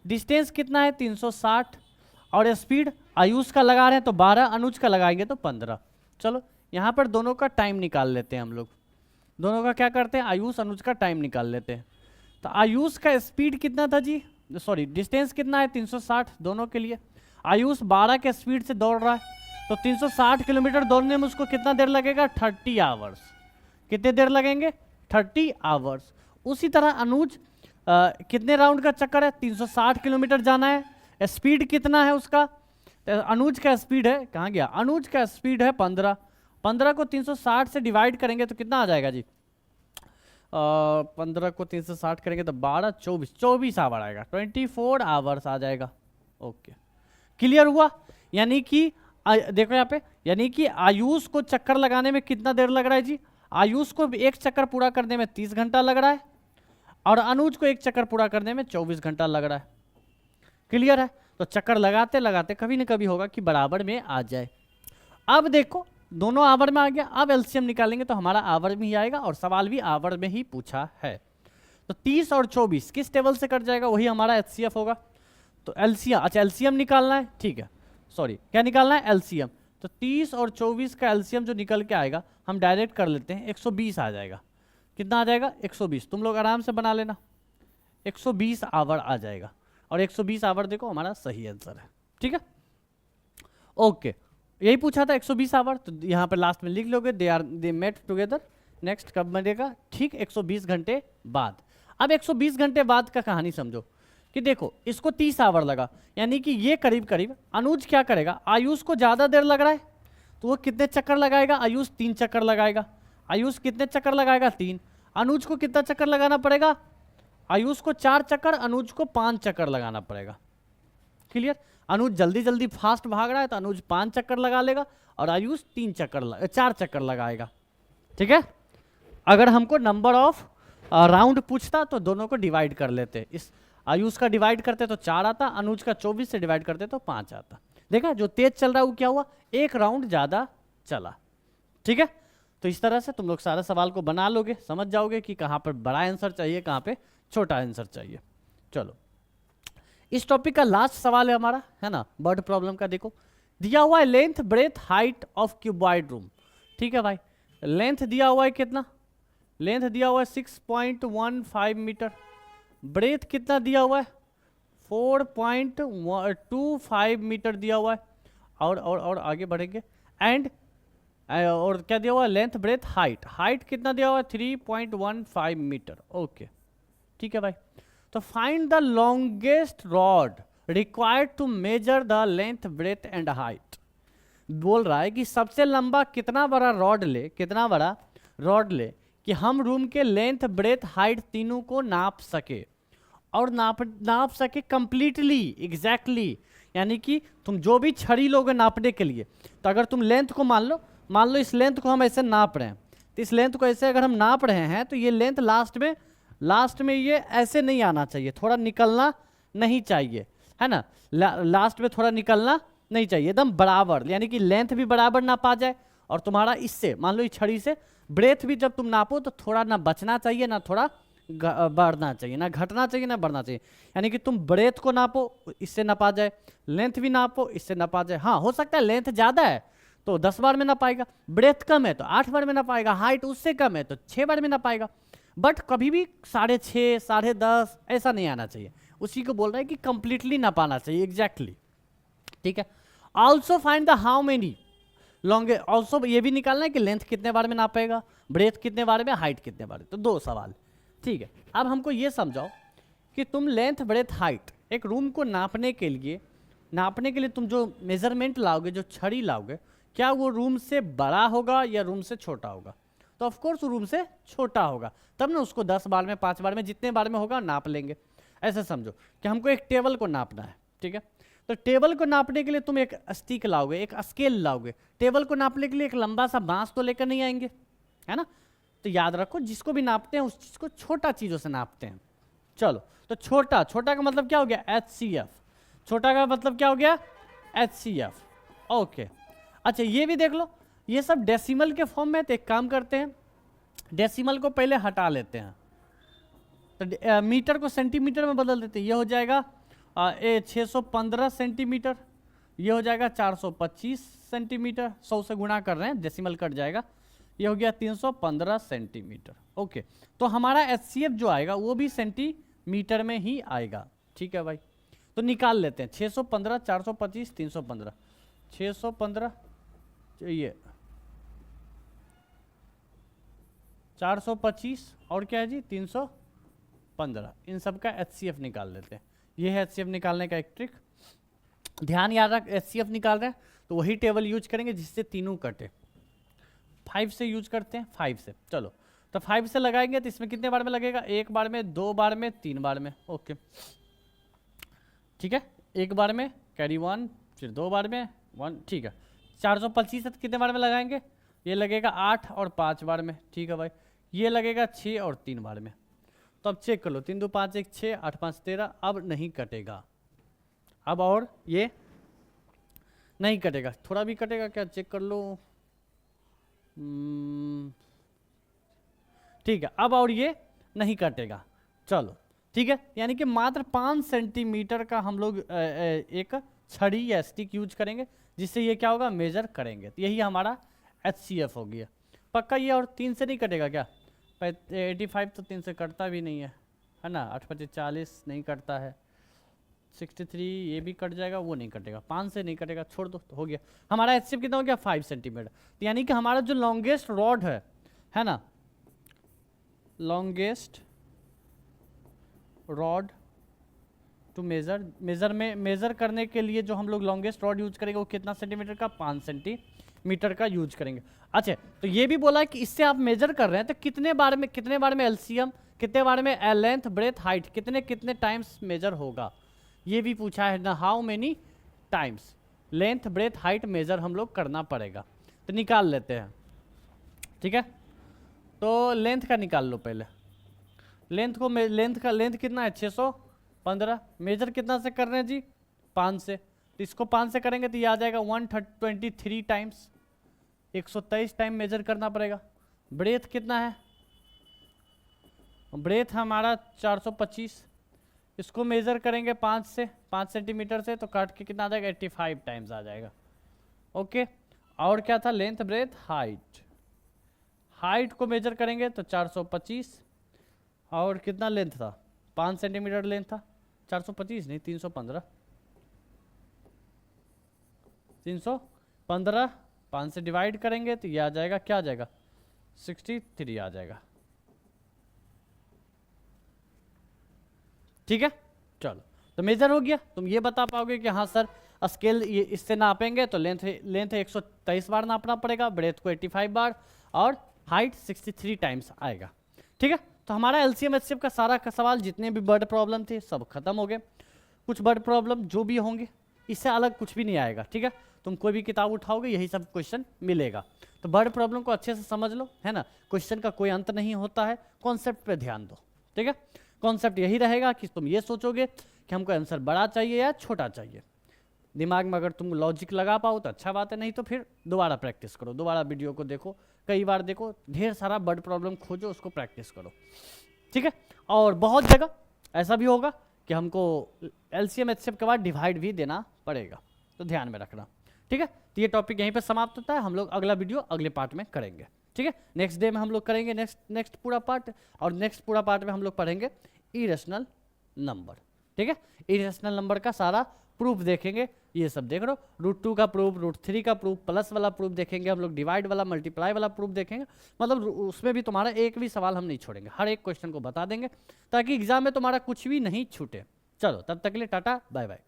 डिस्टेंस कितना है 360 और स्पीड आयुष का लगा रहे हैं तो 12, अनुज का लगाएंगे तो 15। चलो यहाँ पर दोनों का टाइम निकाल लेते हैं हम लोग, दोनों का क्या करते हैं आयुष अनुज का टाइम निकाल लेते हैं। तो आयुष का स्पीड कितना था जी, सॉरी डिस्टेंस कितना है 360 दोनों के लिए, आयुष 12 के स्पीड से दौड़ रहा है, तो 360 किलोमीटर दौड़ने में उसको कितना देर लगेगा? 30 आवर्स। कितने देर लगेंगे? 30 आवर्स। उसी तरह अनुज कितने राउंड का चक्कर है? 360 किलोमीटर जाना है। स्पीड कितना है उसका? तो अनुज का स्पीड है, कहाँ गया? अनुज का स्पीड है 15। 15 को 360 से डिवाइड करेंगे तो कितना आ जाएगा जी? 15 को 360 करेंगे तो 12, 24 आवर आएगा, 24 आवर्स आ जाएगा। ओके, क्लियर हुआ? यानी कि देखो यहाँ पे, यानी कि आयुष को चक्कर लगाने में कितना देर लग रहा है जी? आयुष को एक चक्कर पूरा करने में 30 घंटा लग रहा है और अनुज को एक चक्कर पूरा करने में 24 घंटा लग रहा है। क्लियर है? तो चक्कर लगाते लगाते कभी न कभी होगा कि बराबर में आ जाए। अब देखो दोनों आवर में आ गया, अब एलसीएम निकालेंगे तो हमारा आवर में ही आएगा और सवाल भी आवर में ही पूछा है। तो 30 और 24 किस टेबल से कट जाएगा? वही हमारा एचसीएफ होगा। तो एलसीएम, अच्छा एलसीएम निकालना है, ठीक है, सॉरी क्या निकालना है? एलसीएम। तो 30 और 24 का एलसीएम जो निकल के आएगा हम डायरेक्ट कर लेते हैं, 120 आ जाएगा। कितना आ जाएगा? 120। तुम लोग आराम से बना लेना, 120 आवर आ जाएगा और 120 आवर देखो हमारा सही आंसर है। ठीक है, ओके, यही पूछा था 120 आवर, तो यहाँ पे लास्ट में लिख लोगे दे मेट टुगेदर। नेक्स्ट कब बनेगा? ठीक 120 घंटे बाद। अब 120 घंटे बाद का कहानी समझो कि देखो इसको 30 आवर लगा, यानी कि ये करीब करीब अनुज क्या करेगा? आयुष को ज़्यादा देर लग रहा है तो वो कितने चक्कर लगाएगा? आयुष 3 चक्कर लगाएगा। आयुष कितने चक्कर लगाएगा? 3। अनुज को कितना चक्कर लगाना पड़ेगा? आयुष को 4 चक्कर, अनुज को 5 चक्कर लगाना पड़ेगा। क्लियर? अनुज जल्दी जल्दी फास्ट भाग रहा है तो अनुज 5 चक्कर लगा लेगा और आयुष 4 चक्कर लगाएगा। ठीक है, अगर हमको नंबर ऑफ राउंड पूछता तो दोनों को डिवाइड कर लेते। इस आयुष का डिवाइड करते तो 4 आता, अनुज का 24 से डिवाइड करते तो 5 आता। देखा, जो तेज चल रहा है वो क्या हुआ? 1 राउंड ज्यादा चला। ठीक है, तो इस तरह से तुम लोग सारे सवाल को बना लोगे, समझ जाओगे कि कहाँ पर बड़ा आंसर चाहिए, कहाँ पे छोटा आंसर चाहिए। चलो, इस टॉपिक का लास्ट सवाल है हमारा, है ना, बर्ड प्रॉब्लम का। देखो दिया हुआ है length breadth height of cuboid room. ठीक है भाई, लेंथ दिया हुआ है कितना? लेंथ दिया हुआ है 6.15 मीटर। ब्रेथ कितना दिया हुआ है? 4.25 मीटर दिया हुआ है। और आगे बढ़ेंगे एंड और क्या दिया हुआ है? Length breadth height. हाइट कितना दिया हुआ है? 3.15 मीटर। ओके, ठीक है भाई। तो find the longest rod required to measure the length breadth and height. बोल रहा है कि सबसे लंबा कितना बड़ा रॉड ले, कितना बड़ा रॉड ले कि हम रूम के लेंथ ब्रेथ हाइट तीनों को नाप सके और नाप सके कंप्लीटली, एग्जैक्टली। यानी कि तुम जो भी छड़ी लोगे नापने के लिए, तो अगर तुम लेंथ को मान लो इस लेंथ को हम ऐसे नाप रहे हैं, तो इस लेंथ को ऐसे अगर हम नाप रहे हैं तो ये लेंथ लास्ट में ये ऐसे नहीं आना चाहिए, थोड़ा निकलना नहीं चाहिए, है ना। लास्ट में थोड़ा निकलना नहीं चाहिए, एकदम बराबर, यानी कि लेंथ भी बराबर ना पा जाए और तुम्हारा इससे मान लो इस छड़ी से ब्रेथ भी जब तुम नापो तो थोड़ा ना बचना चाहिए ना थोड़ा बढ़ना चाहिए, ना घटना चाहिए ना बढ़ना चाहिए। यानी कि तुम ब्रेथ को नापो इससे नपा जाए, लेंथ भी नापो इससे नपा जाए। हाँ, हो सकता है लेंथ ज़्यादा है तो 10 बार में ना पाएगा, ब्रेथ कम है तो 8 बार में ना पाएगा, हाइट उससे कम है तो 6 बार में ना पाएगा, बट कभी भी 6.5, 10.5 ऐसा नहीं आना चाहिए। उसी को बोल रहा है कि कंप्लीटली ना पाना चाहिए, एग्जैक्टली। ठीक है, also find the how many long, also ये भी निकालना है कि लेंथ कितने बार में नापेगा, ब्रेथ कितने बार में, हाइट कितने बार में। तो 2 सवाल। ठीक है, अब हमको ये समझाओ कि तुम लेंथ ब्रेथ हाइट एक रूम को नापने के लिए तुम जो मेजरमेंट लाओगे, जो छड़ी लाओगे, क्या वो रूम से बड़ा होगा या रूम से छोटा होगा? तो ऑफकोर्स रूम से छोटा होगा, तब ना उसको 10 बार में, 5 बार में, जितने बार में होगा नाप लेंगे। ऐसे समझो कि हमको एक टेबल को नापना है। ठीक है, तो टेबल को नापने के लिए तुम एक स्टिक लाओगे, एक स्केल लाओगे। टेबल को नापने के लिए एक लंबा सा बांस तो लेकर नहीं आएंगे, है ना। तो याद रखो, जिसको भी नापते हैं उस चीज को छोटा चीजों से नापते हैं। चलो, तो छोटा का मतलब क्या हो गया? HCF। छोटा का मतलब क्या हो गया? HCF। ओके, अच्छा ये भी देख लो, ये सब डेसिमल के फॉर्म में। तो एक काम करते हैं, डेसिमल को पहले हटा लेते हैं, तो मीटर को सेंटीमीटर में बदल देते हैं। ये हो जाएगा 615 सेंटीमीटर, ये हो जाएगा 425 सेंटीमीटर, 100 से गुणा कर रहे हैं, डेसिमल कट जाएगा, ये हो गया 315 सेंटीमीटर। ओके, तो हमारा HCF जो आएगा वो भी सेंटीमीटर में ही आएगा। ठीक है भाई, तो निकाल लेते हैं 615, 425, 315, 615 ये 425 और क्या है जी 315, इन सब का HCF निकाल लेते हैं। ये है HCF निकालने का एक ट्रिक, ध्यान याद रख HCF निकाल रहे हैं तो वही टेबल यूज करेंगे जिससे तीनों कटे। 5 से यूज करते हैं, 5 से, चलो तो 5 से लगाएंगे तो इसमें कितने बार में लगेगा, 1 बार में, 2 बार में, 3 बार में, ओके ठीक है, 1 बार में कैरी 1, फिर 2 बार में 1, ठीक है। 425 कितने बार में लगाएंगे, ये लगेगा 8 और 5 बार में, ठीक है भाई, ये लगेगा 6 और 3 बार में। तो अब चेक कर लो, 3 2 5 1 6, 8 5 13, अब नहीं कटेगा, अब और ये नहीं कटेगा, थोड़ा भी कटेगा क्या, चेक कर लो, ठीक है, अब और ये नहीं कटेगा, चलो ठीक है। यानी कि मात्र 5 सेंटीमीटर का हम लोग एक छड़ी या स्टिक यूज करेंगे जिससे ये क्या होगा, मेजर करेंगे, तो यही हमारा HCF हो गया पक्का। ये और 3 से नहीं कटेगा क्या, 85 तो 3 से कटता भी नहीं है ना, 8 5 40 नहीं कटता है, 63 ये भी कट जाएगा, वो नहीं कटेगा, 5 से नहीं कटेगा, छोड़ दो, तो हो गया हमारा HCF कितना हो गया 5 सेंटीमीटर। तो यानी कि हमारा जो लॉन्गेस्ट रॉड है ना, लॉन्गेस्ट रॉड टू मेजर करने के लिए जो हम लोग लॉन्गेस्ट रॉड यूज करेंगे वो कितना सेंटीमीटर का, 5 सेंटीमीटर का यूज करेंगे। अच्छा तो ये भी बोला है कि इससे आप मेजर कर रहे हैं तो कितने बार में LCM, कितने बार में लेंथ ब्रेथ हाइट, कितने टाइम्स मेजर होगा, ये भी पूछा है ना, how many times length breadth height measure हम लोग करना पड़ेगा। तो निकाल लेते हैं, ठीक है, तो लेंथ का निकाल लो पहले, लेंथ कितना है 615, मेजर कितना से कर रहे हैं जी 5 से, तो इसको 5 से करेंगे तो ये आ जाएगा 123 टाइम्स, 123 टाइम मेजर करना पड़ेगा। ब्रेथ कितना है, ब्रेथ हमारा 425, इसको मेजर करेंगे 5 से, 5 सेंटीमीटर से, तो काट के कितना आ जाएगा 85 टाइम्स आ जाएगा, ओके। और क्या था, लेंथ ब्रेथ हाइट को मेजर करेंगे तो 425, और कितना लेंथ था, 5 सेंटीमीटर लेंथ था, 425 नहीं 315, 5 से डिवाइड करेंगे तो ये आ जाएगा, क्या आ जाएगा 63 आ जाएगा, ठीक है। चलो तो मेजर हो गया, तुम ये बता पाओगे कि हाँ सर स्केल ये इससे नापेंगे तो लेंथ 123 बार नापना पड़ेगा, ब्रेथ को 85 बार, और हाइट 63 टाइम्स आएगा, ठीक है। तो हमारा LCM HCF का सारा का सवाल, जितने भी बर्ड प्रॉब्लम थे सब खत्म हो गए। कुछ बर्ड प्रॉब्लम जो भी होंगे इससे अलग कुछ भी नहीं आएगा, ठीक है, तुम कोई भी किताब उठाओगे यही सब क्वेश्चन मिलेगा। तो बर्ड प्रॉब्लम को अच्छे से समझ लो, है ना, क्वेश्चन का कोई अंत नहीं होता है, कॉन्सेप्ट पे ध्यान दो, ठीक है। कॉन्सेप्ट यही रहेगा कि तुम ये सोचोगे कि हमको आंसर बड़ा चाहिए या छोटा चाहिए, दिमाग में अगर तुम लॉजिक लगा पाओ तो अच्छा बात है, नहीं तो फिर दोबारा प्रैक्टिस करो, दोबारा वीडियो को देखो, कई बार देखो, ढेर सारा बर्ड प्रॉब्लम खोजो, उसको प्रैक्टिस करो, ठीक है। और बहुत जगह ऐसा भी होगा कि हमको LCM HCF के बाद डिवाइड भी देना पड़ेगा, तो ध्यान में रखना, ठीक है। तो ये टॉपिक यहीं पे समाप्त होता है, हम लोग अगला वीडियो अगले पार्ट में करेंगे, ठीक है। नेक्स्ट डे में हम लोग करेंगे नेक्स्ट पूरा पार्ट, और नेक्स्ट पूरा पार्ट में हम लोग पढ़ेंगे इरेशनल नंबर, ठीक है। इरेशनल नंबर का सारा प्रूफ देखेंगे, ये सब देख लो, √2 का प्रूफ, √3 का प्रूफ, प्लस वाला प्रूफ देखेंगे हम लोग, डिवाइड वाला मल्टीप्लाई वाला प्रूफ देखेंगे, मतलब उसमें भी तुम्हारा एक भी सवाल हम नहीं छोड़ेंगे, हर एक क्वेश्चन को बता देंगे ताकि एग्जाम में तुम्हारा कुछ भी नहीं छूटे। चलो तब तक के लिए टाटा बाय बाय।